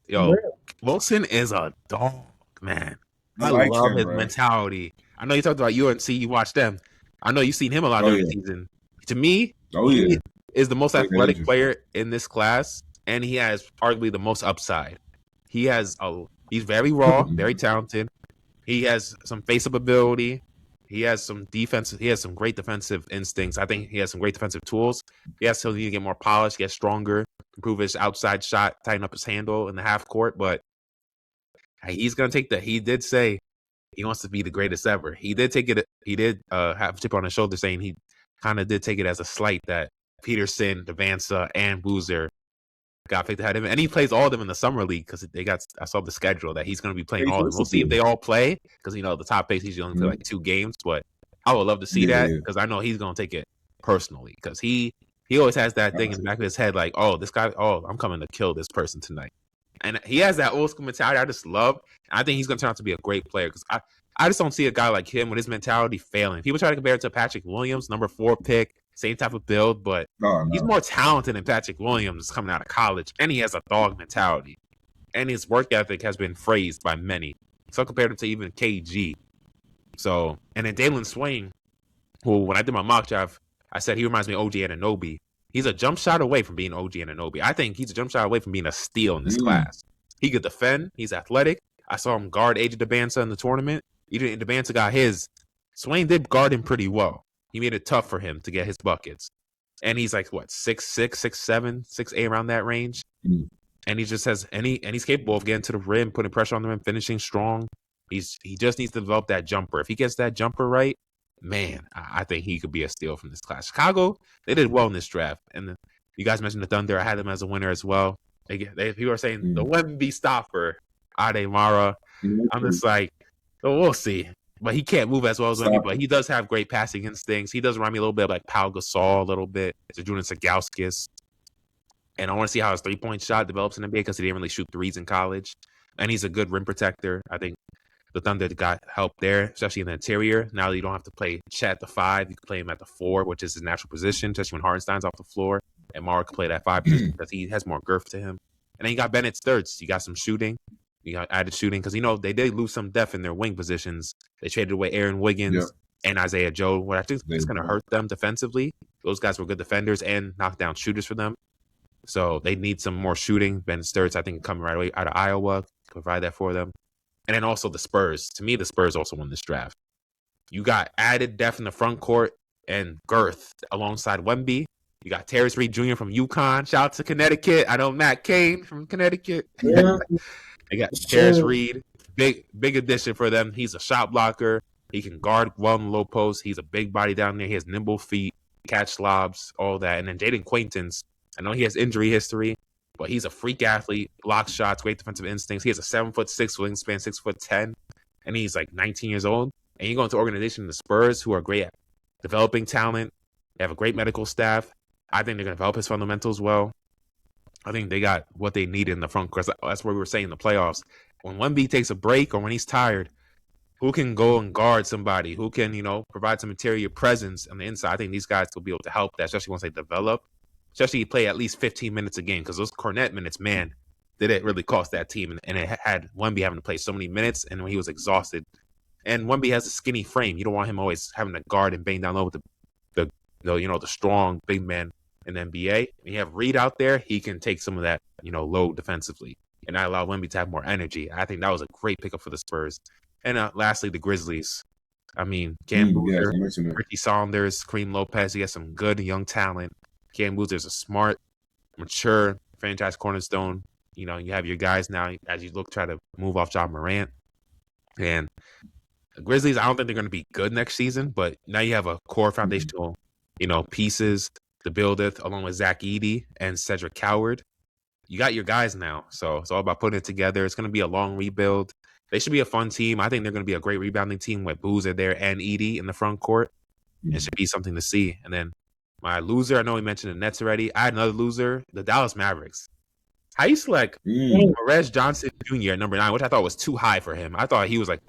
Wilson is a dog, man. I love his mentality. I know you talked about UNC. You watched them. I know you've seen him a lot during the season. To me, he is the most athletic player in this class, and he has arguably the most upside. He's very raw, very talented. He has some face-up ability. He has some defense. He has some great defensive instincts. I think he has some great defensive tools. He has to get more polished, get stronger, improve his outside shot, tighten up his handle in the half court. But he's going to take that. He did say he wants to be the greatest ever. He did take it. He did have a chip on his shoulder saying he kind of did take it as a slight that Peterson, Devansa, and Boozer got picked ahead of him. And he plays all of them in the summer league because I saw the schedule that he's going to be playing all of them. We'll see if they all play because, the top base, he's only play like 2 games. But I would love to see that because I know he's going to take it personally because he always has that thing in the back of his head like, oh, this guy, I'm coming to kill this person tonight. And he has that old school mentality I just love. I think he's going to turn out to be a great player because I just don't see a guy like him with his mentality failing. People try to compare it to Patrick Williams, number 4 pick, same type of build, but he's more talented than Patrick Williams coming out of college, and he has a dog mentality. And his work ethic has been praised by many. So I compared him to even KG. So, and then Jalen Swain, who when I did my mock draft, I said he reminds me of OG Anunoby. He's a jump shot away from being OG Anunoby. I think he's a jump shot away from being a steal in this class. He could defend. He's athletic. I saw him guard AJ Debanza in the tournament. Even Debanza got his. Swain did guard him pretty well. He made it tough for him to get his buckets. And he's like, 6'6", 6'7", 6'8", around that range. And he just has he's capable of getting to the rim, putting pressure on them and finishing strong. He just needs to develop that jumper. If he gets that jumper right, man, I think he could be a steal from this class. Chicago, they did well in this draft. And you guys mentioned the Thunder. I had them as a winner as well. People are saying the Wemby stopper, Ademara. I'm just like, we'll see. But he can't move as well as Wemby, but he does have great passing instincts. He does remind me a little bit of like Pau Gasol a little bit. It's a Jonas Sagauskas. And I want to see how his three-point shot develops in the NBA because he didn't really shoot threes in college. And he's a good rim protector. I think the Thunder got help there, especially in the interior. Now you don't have to play Chet at the 5. You can play him at the 4, which is his natural position, especially when Hartenstein's off the floor. And Mara can play that 5 position because he has more girth to him. And then you got Bennett Sturts. You got some shooting. You got added shooting because, they did lose some depth in their wing positions. They traded away Aaron Wiggins and Isaiah Joe, what I think is going to hurt them defensively. Those guys were good defenders and knockdown shooters for them. So they need some more shooting. Ben Sturts, I think, coming right away out of Iowa, provide that for them. And then also the Spurs. To me, the Spurs also won this draft. You got added depth in the front court and girth alongside Wemby. You got Terrence Reed Jr. from UConn. Shout out to Connecticut. I know Matt Cain from Connecticut. Yeah. They got Terrence Reed. Big addition for them. He's a shot blocker. He can guard well in the low post. He's a big body down there. He has nimble feet, catch lobs, all that. And then Jaden Quaintance. I know he has injury history, but he's a freak athlete, blocks shots, great defensive instincts. He has a 7'6" wingspan, 6'10", and he's like 19 years old. And you go into an organization, the Spurs, who are great at developing talent. They have a great medical staff. I think they're going to develop his fundamentals well. I think they got what they need in the front court. That's what we were saying in the playoffs. When Wemby takes a break or when he's tired, who can go and guard somebody? Who can, provide some interior presence on the inside? I think these guys will be able to help that, especially once they develop. Especially play at least 15 minutes a game because those Cornet minutes, man, they didn't really cost that team. And it had Wemby having to play so many minutes and when he was exhausted. And Wemby has a skinny frame. You don't want him always having to guard and bang down low with the strong big man in the NBA. When you have Reed out there, he can take some of that, load defensively. And I allow Wemby to have more energy. I think that was a great pickup for the Spurs. And lastly, the Grizzlies. I mean, Cam Boozer, Ricky Saunders, Kareem Lopez. He has some good young talent. Cam Boozer's a smart mature franchise cornerstone. You know, you have your guys now as you try to move off Ja Morant. And the Grizzlies, I don't think they're going to be good next season, but now you have a core foundational, pieces to build it, along with Zach Edey and Cedric Coward. You got your guys now, so it's all about putting it together. It's going to be a long rebuild. They should be a fun team. I think they're going to be a great rebounding team with Boozer there and Edey in the front court. It should be something to see. And then my loser, I know we mentioned the Nets already. I had another loser, the Dallas Mavericks. How you select Perez Johnson Jr. at number 9, which I thought was too high for him. I thought he was like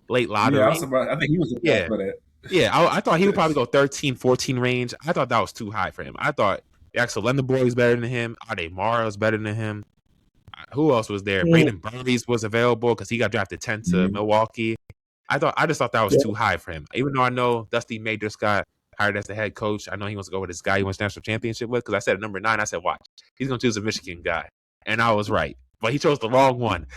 late lottery. Yeah, I think he was for that. Yeah, I thought he would probably go 13, 14 range. I thought that was too high for him. I thought Axel Lenderborg is better than him. Ade Mara is better than him. Who else was there? Braden Burries was available because he got drafted 10 to Milwaukee. I just thought that was too high for him. Even though I know Dusty May just got hired as the head coach, I know he wants to go with this guy he wants national championship with. Because I said at number 9, I said, watch, he's going to choose a Michigan guy. And I was right. But he chose the wrong one.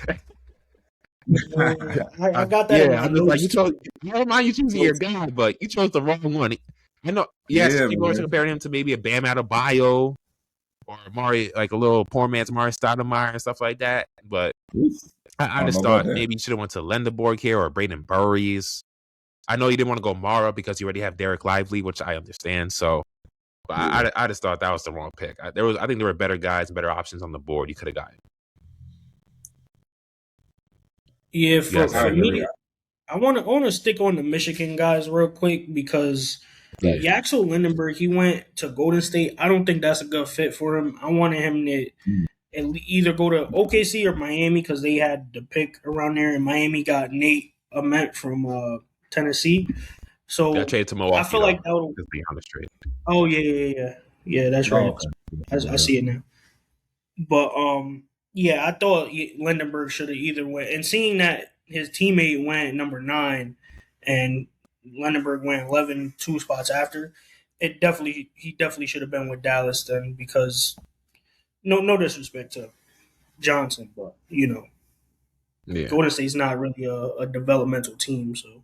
I got that. Yeah, I'm just like, I don't mind you choosing your guy, but you chose the wrong one. I know, people are comparing him to maybe a Bam Adebayo or Mari, like a little poor man's Mari Stoudemire and stuff like that. But I just thought maybe you should have went to Lenderborg here or Braden Burries. I know you didn't want to go Mara because you already have Derek Lively, which I understand. So, but I just thought that was the wrong pick. I think there were better guys and better options on the board you could have gotten. Yeah, for me, I want to stick on the Michigan guys real quick because Axel Lindenberg, he went to Golden State. I don't think that's a good fit for him. I wanted him to either go to OKC or Miami because they had the pick around there, and Miami got Nate Ament from Tennessee. So got traded to Milwaukee. I feel like that would be on the trade. Oh yeah, that's right. I see it now. But yeah, I thought Lindenberg should have either went. And seeing that his teammate went number 9 and Lindenberg went 11, 2 spots after, he definitely should have been with Dallas then because no disrespect to Johnson, but Golden State's not really a developmental team, so.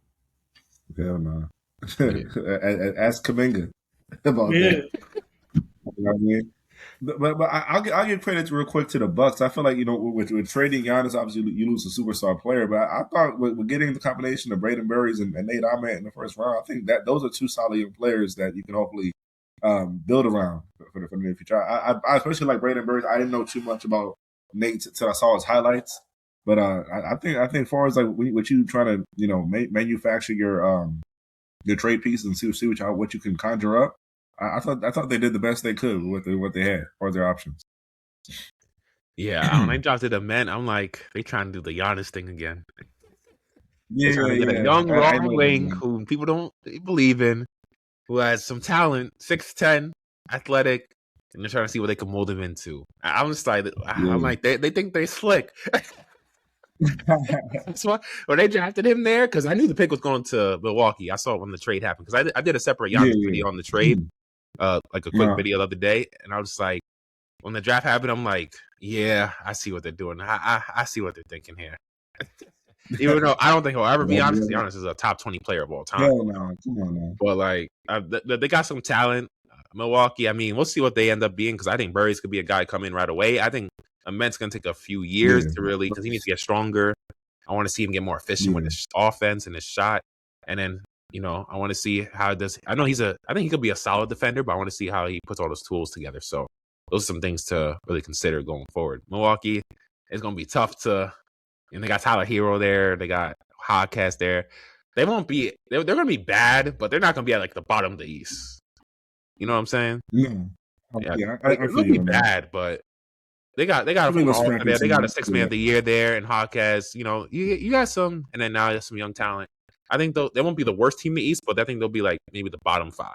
Hell no. Ask Kuminga about that. You know what I mean? But I'll give credit real quick to the Bucks. I feel like with trading Giannis, obviously you lose a superstar player. But I thought with getting the combination of Braden Burries and Nate Ament in the first round, I think that those are 2 solid young players that you can hopefully build around for the near future. I especially like Braden Burries. I didn't know too much about Nate until I saw his highlights. But I think as far as like what you trying to manufacture your trade pieces and see what you can conjure up. I thought they did the best they could with what they had or their options. Yeah, when I dropped it to men, I'm like, they trying to do the Giannis thing again. Yeah, to get a young raw wing who people don't believe in, who has some talent, 6'10", athletic, and they're trying to see what they can mold him into. I'm just like, I'm like, they think they slick. That's why when they drafted him there, because I knew the pick was going to Milwaukee. I saw it when the trade happened because I did a separate Giannis video on the trade. Like a quick video the other day, and I was just like, when the draft happened, I'm like, yeah, I see what they're doing. I see what they're thinking here. Even though I don't think he'll ever be honest. Giannis is a top 20 player of all time. Come on, man. But like, they got some talent. Milwaukee, I mean, we'll see what they end up being because I think Burries could be a guy come in right away. I think Ament's going to take a few years to really, because he needs to get stronger. I want to see him get more efficient with his offense and his shot, and then. I want to see how it does. I think he could be a solid defender, but I want to see how he puts all those tools together. So those are some things to really consider going forward. Milwaukee is going to be tough to, and they got Tyler Hero there. They got Hodgcast there. They won't be, they're going to be bad, but they're not going to be at like the bottom of the East. You know what I'm saying? Yeah. They're going to be bad, but they got a there. They got a 6 man of the year there and Hodgcast. You got some, and then now there's some young talent. I think they won't be the worst team in the East, but I think they'll be like maybe the bottom 5.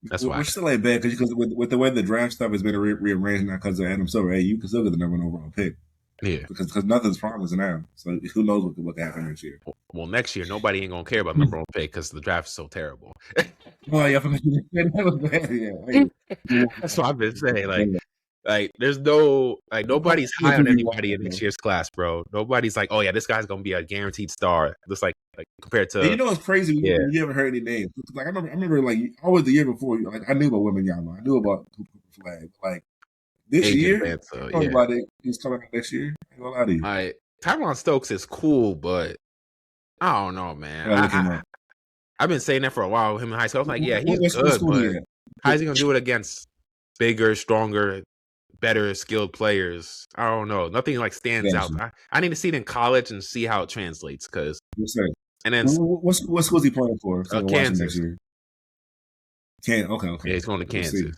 That's why. We're still ain't bad because with the way the draft stuff has been rearranged now because of Adam Silver, you can still get the number 1 overall pick. Yeah. Because nothing's promised now. So who knows what can happen next year. Well, next year, nobody ain't going to care about number 1 pick because the draft is so terrible. Oh, yeah. That was bad. Yeah. That's what I've been saying. Like, there's no, nobody's high on anybody in next year's class, bro. Nobody's like, oh, yeah, this guy's going to be a guaranteed star. Just like compared to. And it's crazy. You haven't heard any names. Like, I remember, always the year before, like, I knew about Wembanyama. I knew about Flag. Like this Agent year, Banter, he's coming out next year. I ain't gonna lie to you. Like Tyron Stokes is cool, but I don't know, man. I've been saying that for a while with him in high school. I'm like, yeah, he's good, but how's he gonna do it against bigger, stronger, better skilled players? I don't know. Nothing like stands out. I need to see it in college and see how it translates. Cause and then what's he playing for? Kansas next year. Okay. Yeah, he's going to Kansas.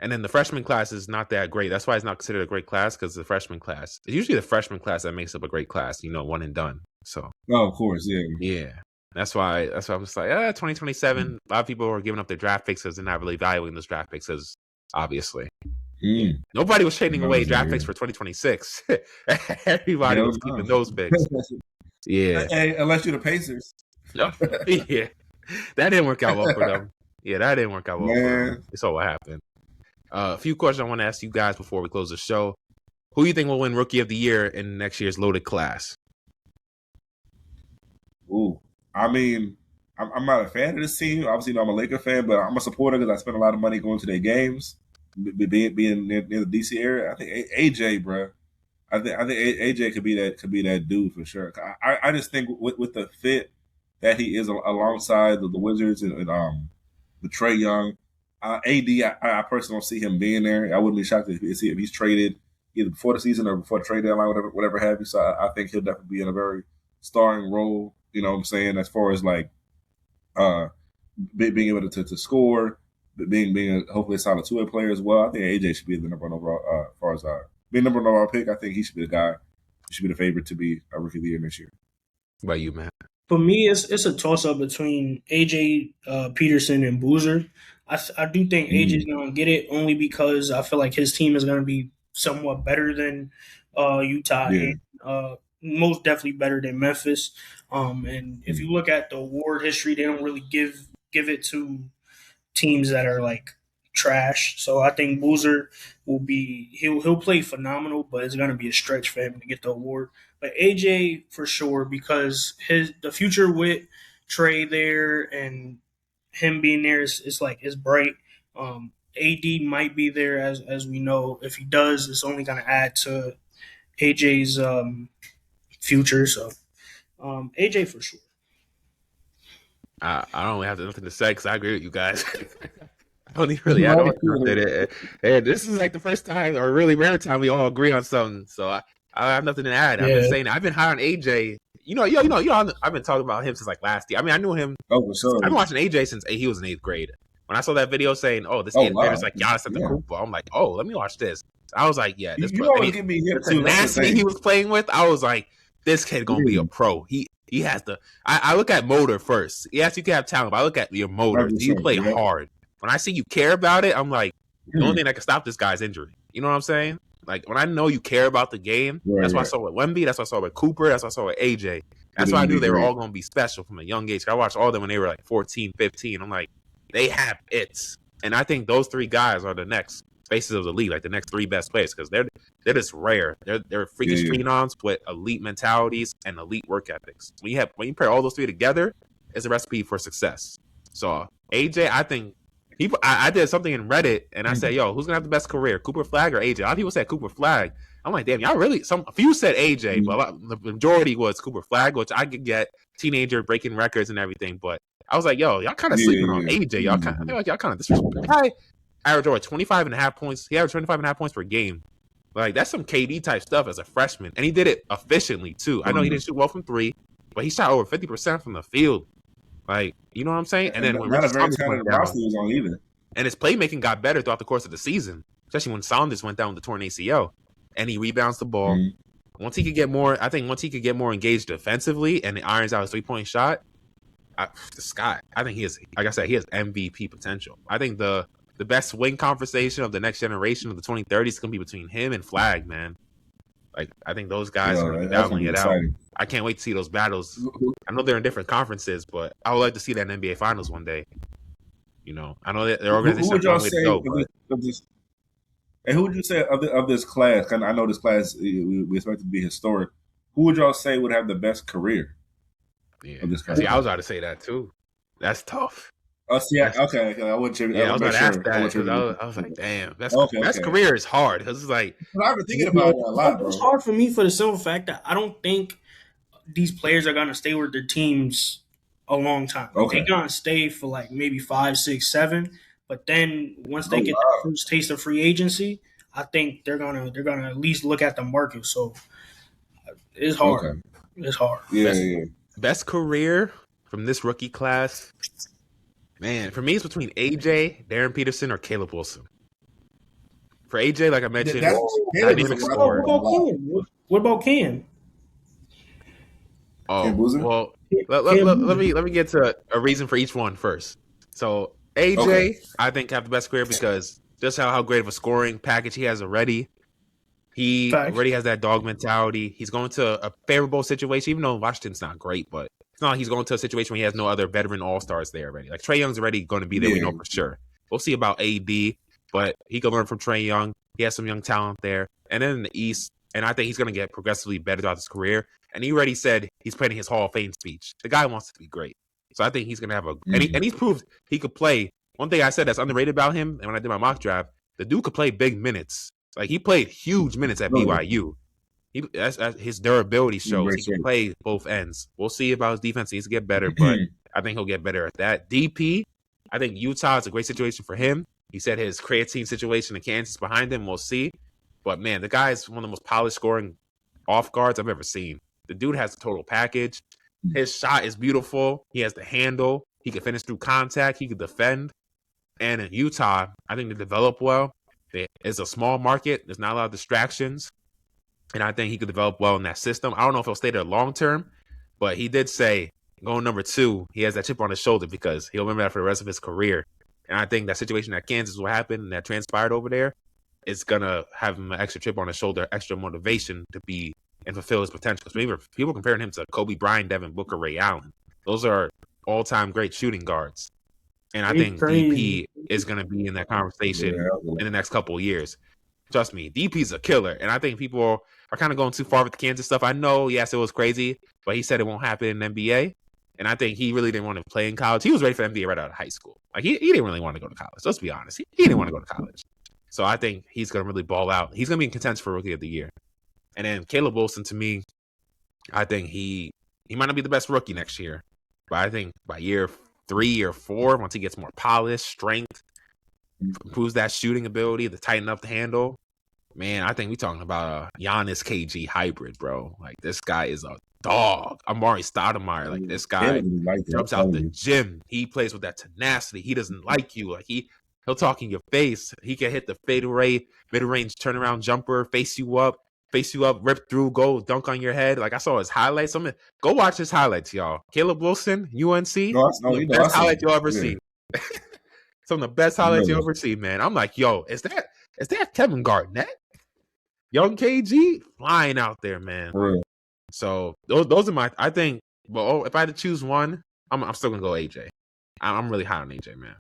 And then the freshman class is not that great. That's why it's not considered a great class because the freshman class. It's usually the freshman class that makes up a great class. One and done. So. Oh, of course, yeah. Yeah. That's why I'm just like, 2027. A lot of people are giving up their draft picks because they're not really valuing those draft picks as obviously. Nobody was trading away draft picks for 2026. Everybody was keeping those picks. Yeah. Hey, unless you're the Pacers. Yeah. That didn't work out well for them. Yeah, that didn't work out well for them. It's all what happened. A few questions I want to ask you guys before we close the show. Who do you think will win Rookie of the Year in next year's loaded class? Ooh. I mean, I'm not a fan of this team. Obviously, I'm a Laker fan, but I'm a supporter because I spend a lot of money going to their games, being near the DC area. I think AJ, bro. I think AJ could be that dude for sure. I just think with the fit that he is alongside the Wizards and the Trae Young, AD. I personally don't see him being there. I wouldn't be shocked if he's traded either before the season or before the trade deadline, whatever have you. So I think he'll definitely be in a very starring role. You know what I'm saying? As far as like being able to score, being hopefully a solid two-way player as well. I think AJ should be the number one overall. As far as being number one overall pick, I think he should be the guy. He should be the favorite to be a Rookie of the Year next year. What about you, Matt? For me, it's a toss-up between AJ Peterson and Boozer. I do think AJ's going to get it only because I feel like his team is going to be somewhat better than Utah and most definitely better than Memphis. And if you look at the award history, they don't really give it to teams that are like trash. So I think Boozer he'll play phenomenal, but it's going to be a stretch for him to get the award. But AJ for sure, because the future with Trae there and him being there is bright. AD might be there as we know. If he does, it's only going to add to AJ's future. So AJ for sure. I don't really have nothing to say because I agree with you guys. I don't even really add on to it. And this is like the first time or really rare time we all agree on something. So I have nothing to add. I've been high on AJ. I've been talking about him since like last year. I mean, I knew him. Oh, for sure. I've been watching AJ since he was in 8th grade. When I saw that video saying, this 8th grader is like Giannis Antetokounmpo, I'm like, let me watch this. I was like, yeah, this tenacity he was playing with, I was like, this kid gonna be a pro. He has to. I look at motor first. Yes, you can have talent, but I look at your motor. Do you play hard? When I see you care about it, I'm like, the only thing that can stop this guy's injury. You know what I'm saying? Like when I know you care about the game, that's what I saw with Wemby. That's what I saw with Cooper. That's what I saw with AJ. That's why I knew they were all going to be special from a young age. I watched all of them when they were like 14, 15. I'm like, they have it. And I think those three guys are the next faces of the league, like the next three best players, because they're just rare. They're freakish phenoms with elite mentalities and elite work ethics. When you pair all those three together, it's a recipe for success. So AJ, I think I did something in Reddit and I said, who's gonna have the best career, Cooper Flag or AJ? A lot of people said Cooper Flag. I'm like, damn, y'all really? A few said AJ, but the majority was Cooper Flag, which I could get, teenager breaking records and everything. But I was like, y'all kind of sleeping on AJ. Y'all kind of disrespect. I averaged over 25.5 points. He averaged 25.5 points per game. Like that's some KD type stuff as a freshman, and he did it efficiently too. I know he didn't shoot well from three, but he shot over 50% from the field. Like, you know what I'm saying? And then when not a very talented roster was on either. And his playmaking got better throughout the course of the season, especially when Saunders went down with the torn ACL. And he rebounds the ball. Once he could get more engaged defensively and he irons out his 3-point shot, the sky. I think he has, like I said, he has MVP potential. I think the best wing conversation of the next generation of the 2030s is going to be between him and Flag, man. Like, I think those guys are going to be battling it out. I can't wait to see those battles. I know they're in different conferences, but I would like to see that in NBA Finals one day. You know, I know that their organization has a long way to go. And who would you say of this class? I know this class we expect to be historic. Who would y'all say would have the best career? Of this class? See, I was about to say that too. That's tough. Oh, see, okay. I wasn't Yeah, I was make about to ask sure. that because I was like, damn, Okay. best career is hard because it's like I've been thinking about that a lot, bro. It's hard for me for the simple fact that I don't think these players are gonna stay with their teams a long time. Okay. They're gonna stay for like maybe 5, 6, 7. But then once they get wow. the first taste of free agency, I think they're gonna at least look at the market. So it's hard. Okay. It's hard. Yeah. Best career from this rookie class, man. For me, it's between AJ, Darren Peterson, or Caleb Wilson. For AJ, like I mentioned, dynamic scorer. What about Cam? Oh, well, let me get to a reason for each one first. So AJ, I think have the best career because just how great of a scoring package he has already. He already has that dog mentality. He's going to a favorable situation, even though Washington's not great, but it's not like he's going to a situation where he has no other veteran all-stars there already. Like Trae Young's already going to be there, we know for sure. We'll see about AD, but he can learn from Trae Young. He has some young talent there. And then in the East, and I think he's going to get progressively better throughout his career. And he already said he's planning his Hall of Fame speech. The guy wants to be great. So I think he's going to have and he's proved he could play. One thing I said that's underrated about him, and when I did my mock draft, the dude could play big minutes. Like he played huge minutes at BYU. That's his durability shows. He can play both ends. We'll see about his defense. He needs to get better, but I think he'll get better at that. DP, I think Utah is a great situation for him. He said his creatine situation in Kansas behind him. We'll see. But man, the guy is one of the most polished scoring off guards I've ever seen. The dude has the total package. His shot is beautiful. He has the handle. He can finish through contact. He can defend. And in Utah, I think they develop well. It's a small market. There's not a lot of distractions. And I think he could develop well in that system. I don't know if he'll stay there long term, but he did say going number 2, he has that chip on his shoulder because he'll remember that for the rest of his career. And I think that situation at Kansas will happen and that transpired over there is going to have him an extra chip on his shoulder, extra motivation to be and fulfill his potential. People comparing him to Kobe Bryant, Devin Booker, Ray Allen. Those are all-time great shooting guards. And I think DP is going to be in that conversation in the next couple of years. Trust me, DP's a killer. And I think people are kind of going too far with the Kansas stuff. I know, yes, it was crazy, but he said it won't happen in the NBA. And I think he really didn't want to play in college. He was ready for the NBA right out of high school. Like, he didn't really want to go to college. Let's be honest. He didn't want to go to college. So I think he's going to really ball out. He's going to be in contention for Rookie of the Year. And then Caleb Wilson, to me, I think he might not be the best rookie next year. But I think by year 3 or 4, once he gets more polish, strength, improves that shooting ability to tighten up the handle, man, I think we're talking about a Giannis KG hybrid, bro. Like, this guy is a dog. Amari Stoudemire. Like, this guy jumps out the gym. He plays with that tenacity. He doesn't like you. Like, he'll talk in your face. He can hit the fadeaway, mid-range turnaround jumper, face you up, rip through, go dunk on your head. Like, I saw his highlights. Go watch his highlights, y'all. Caleb Wilson, UNC, best highlights you'll ever see. Some of the best highlights you'll ever see, man. I'm like, yo, is that Kevin Garnett? Young KG flying out there, man. So those are my. I think. Well, if I had to choose one, I'm still gonna go AJ. I'm really high on AJ, man.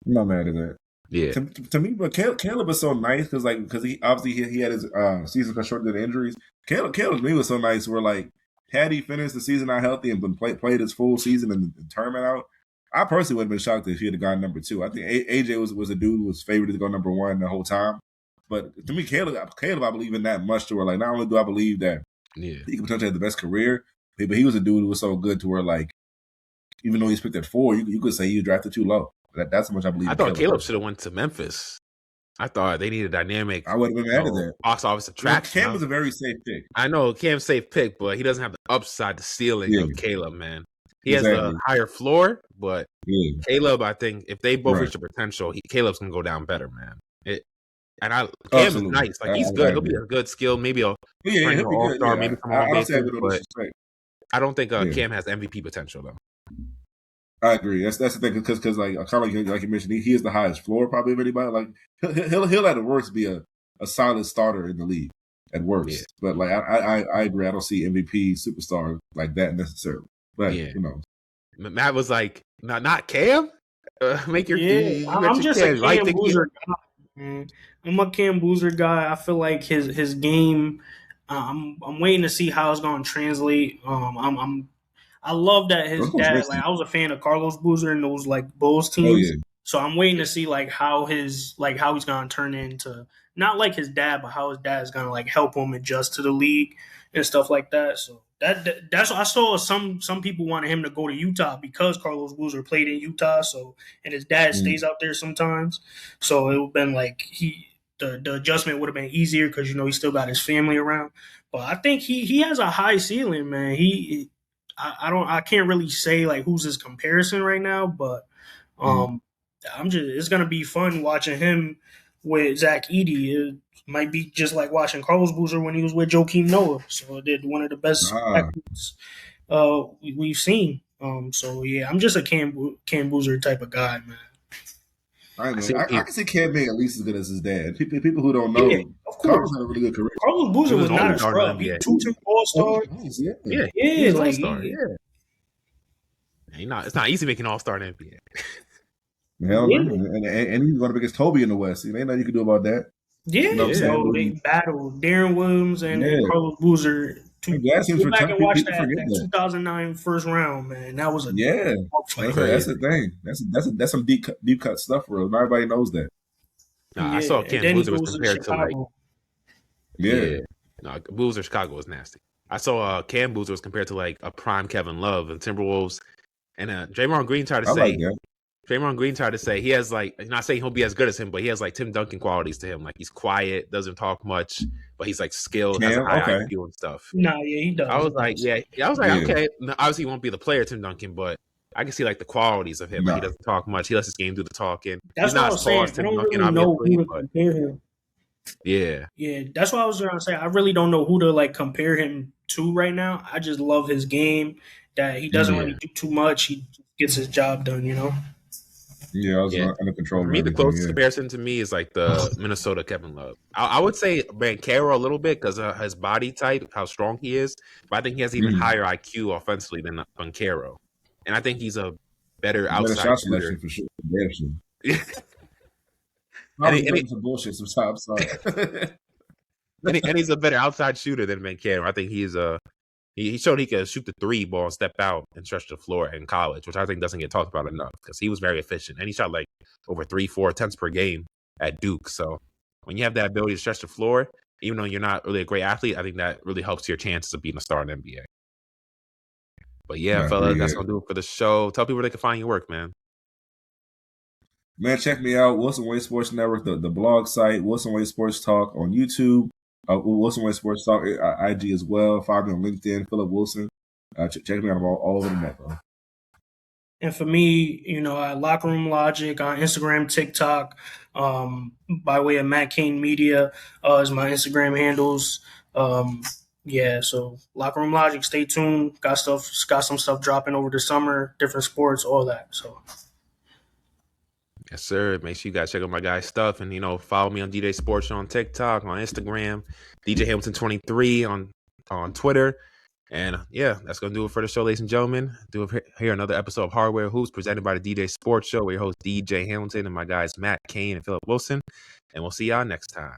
I'm not mad at that. Yeah. To me, but Caleb is so nice because he obviously he had his season cut short due to injuries. Caleb to me was so nice. Where like had he finished the season out healthy and played his full season and the tournament out, I personally would have been shocked if he had gone number 2. I think AJ was a dude who was favored to go number 1 the whole time. But to me, Caleb, I believe in that much to where like not only do I believe that he can potentially have the best career, but he was a dude who was so good to where like even though he's picked at 4, you could say he was drafted too low. That's how much I believe. I thought Caleb should have went to Memphis. I thought they needed a dynamic. I would have been mad at that. Box office attraction. Cam was a very safe pick. I know Cam's safe pick, but he doesn't have the upside, the ceiling of Caleb, man. He has a higher floor, but Caleb, I think if they both reach the potential, Caleb's gonna go down better, man. Cam is nice. Like he's good. He'll be a good skill. Maybe he'll be all-star, maybe come on base. But I don't think Cam has MVP potential though. I agree. That's the thing because like kind of like you mentioned, he is the highest floor probably of anybody. Like he'll at the worst be a solid starter in the league at worst. But like I agree. I don't see MVP superstar like that necessarily. But you know, Matt was like, not Cam. Make your I'm just a Cam Boozer guy. Man. I'm a Cam Boozer guy. I feel like his game. I'm waiting to see how it's going to translate. I love that his Of course, dad. makes Like sense. I was a fan of Carlos Boozer and those like Bulls Oh teams. yeah, So I'm waiting to see like how he's gonna turn into not like his dad, but how his dad is gonna like help him adjust to the league and stuff like that. So that's I saw some people wanted him to go to Utah because Carlos Boozer played in Utah. So and his dad stays out there sometimes. So it would have been like the adjustment would have been easier because he still got his family around. But I think he has a high ceiling, man. I can't really say like who's his comparison right now, but it's gonna be fun watching him with Zach Edey. It might be just like watching Carlos Boozer when he was with Joakim Noah. So it did one of the best backcourts we've seen. So yeah, I'm just a Cam Boozer type of guy, man. I can see Cam being at least as good as his dad. People who don't know, Yeah, of Carlos course. had a really good career. Carlos Boozer was not a all-star scrub. in the He NBA. two-time All-Star. Yeah. He's an like all-star. It's not easy making all-star in the NBA. Hell no. And he's going up against Toby in the West. Ain't nothing you can do about that. Yeah, You know what I'm saying? so they battled Darren Williams and Carlos Boozer. Go back and watch that 2009 first round, man. That was a fight. That's the thing. That's some deep cut stuff, bro. Not everybody knows that. I saw Cam Boozer was compared to like No, Boozer Chicago was nasty. I saw Cam Boozer was compared to like a prime Kevin Love and Timberwolves, and Draymond Green tried to say. Draymond Green tried to say he has like, not saying he'll be as good as him, but he has like Tim Duncan qualities to him. Like he's quiet, doesn't talk much, but he's like skilled, has a high IQ and stuff. No, yeah, he does. I was like, okay. Obviously, he won't be the player Tim Duncan, but I can see like the qualities of him. Like, he doesn't talk much. He lets his game do the talking. That's he's not as tall as Tim Duncan, obviously. Compare him. Yeah, that's what I was trying to say. I really don't know who to like compare him to right now. I just love his game. That he doesn't really do too much. He gets his job done. Yeah, I was under control. For me, the closest comparison to me is like the Minnesota Kevin Love. I would say Banchero a little bit because of his body type, how strong he is. But I think he has even higher IQ offensively than Banchero. And I think he's a better outside shooter. For sure. and some bullshit sometimes. and he's a better outside shooter than Banchero. I think he showed he could shoot the three ball and step out and stretch the floor in college, which I think doesn't get talked about enough because he was very efficient. And he shot like over 3-4 attempts per game at Duke. So when you have that ability to stretch the floor, even though you're not really a great athlete, I think that really helps your chances of being a star in the NBA. But fellas, that's going to do it for the show. Tell people where they can find your work, man. Man, check me out. Wilson Way Sports Network, the blog site, Wilson Way Sports Talk on YouTube. Wilson Way Sports Talk, IG as well. Follow me on LinkedIn, Philip Wilson. Check me out all over the net, bro. And for me, Locker Room Logic on Instagram, TikTok, by way of Matt Kane Media is my Instagram handles. So Locker Room Logic, stay tuned. Got some stuff dropping over the summer, different sports, all that. So. Yes, sir. Make sure you guys check out my guy's stuff and, follow me on DJ Sports Show on TikTok, on Instagram, DJ Hamilton 23 on Twitter. And that's going to do it for the show, ladies and gentlemen. Here another episode of Hardware Hoops presented by the DJ Sports Show, where your host DJ Hamilton and my guys Matt Kane and Philip Wilson. And we'll see y'all next time.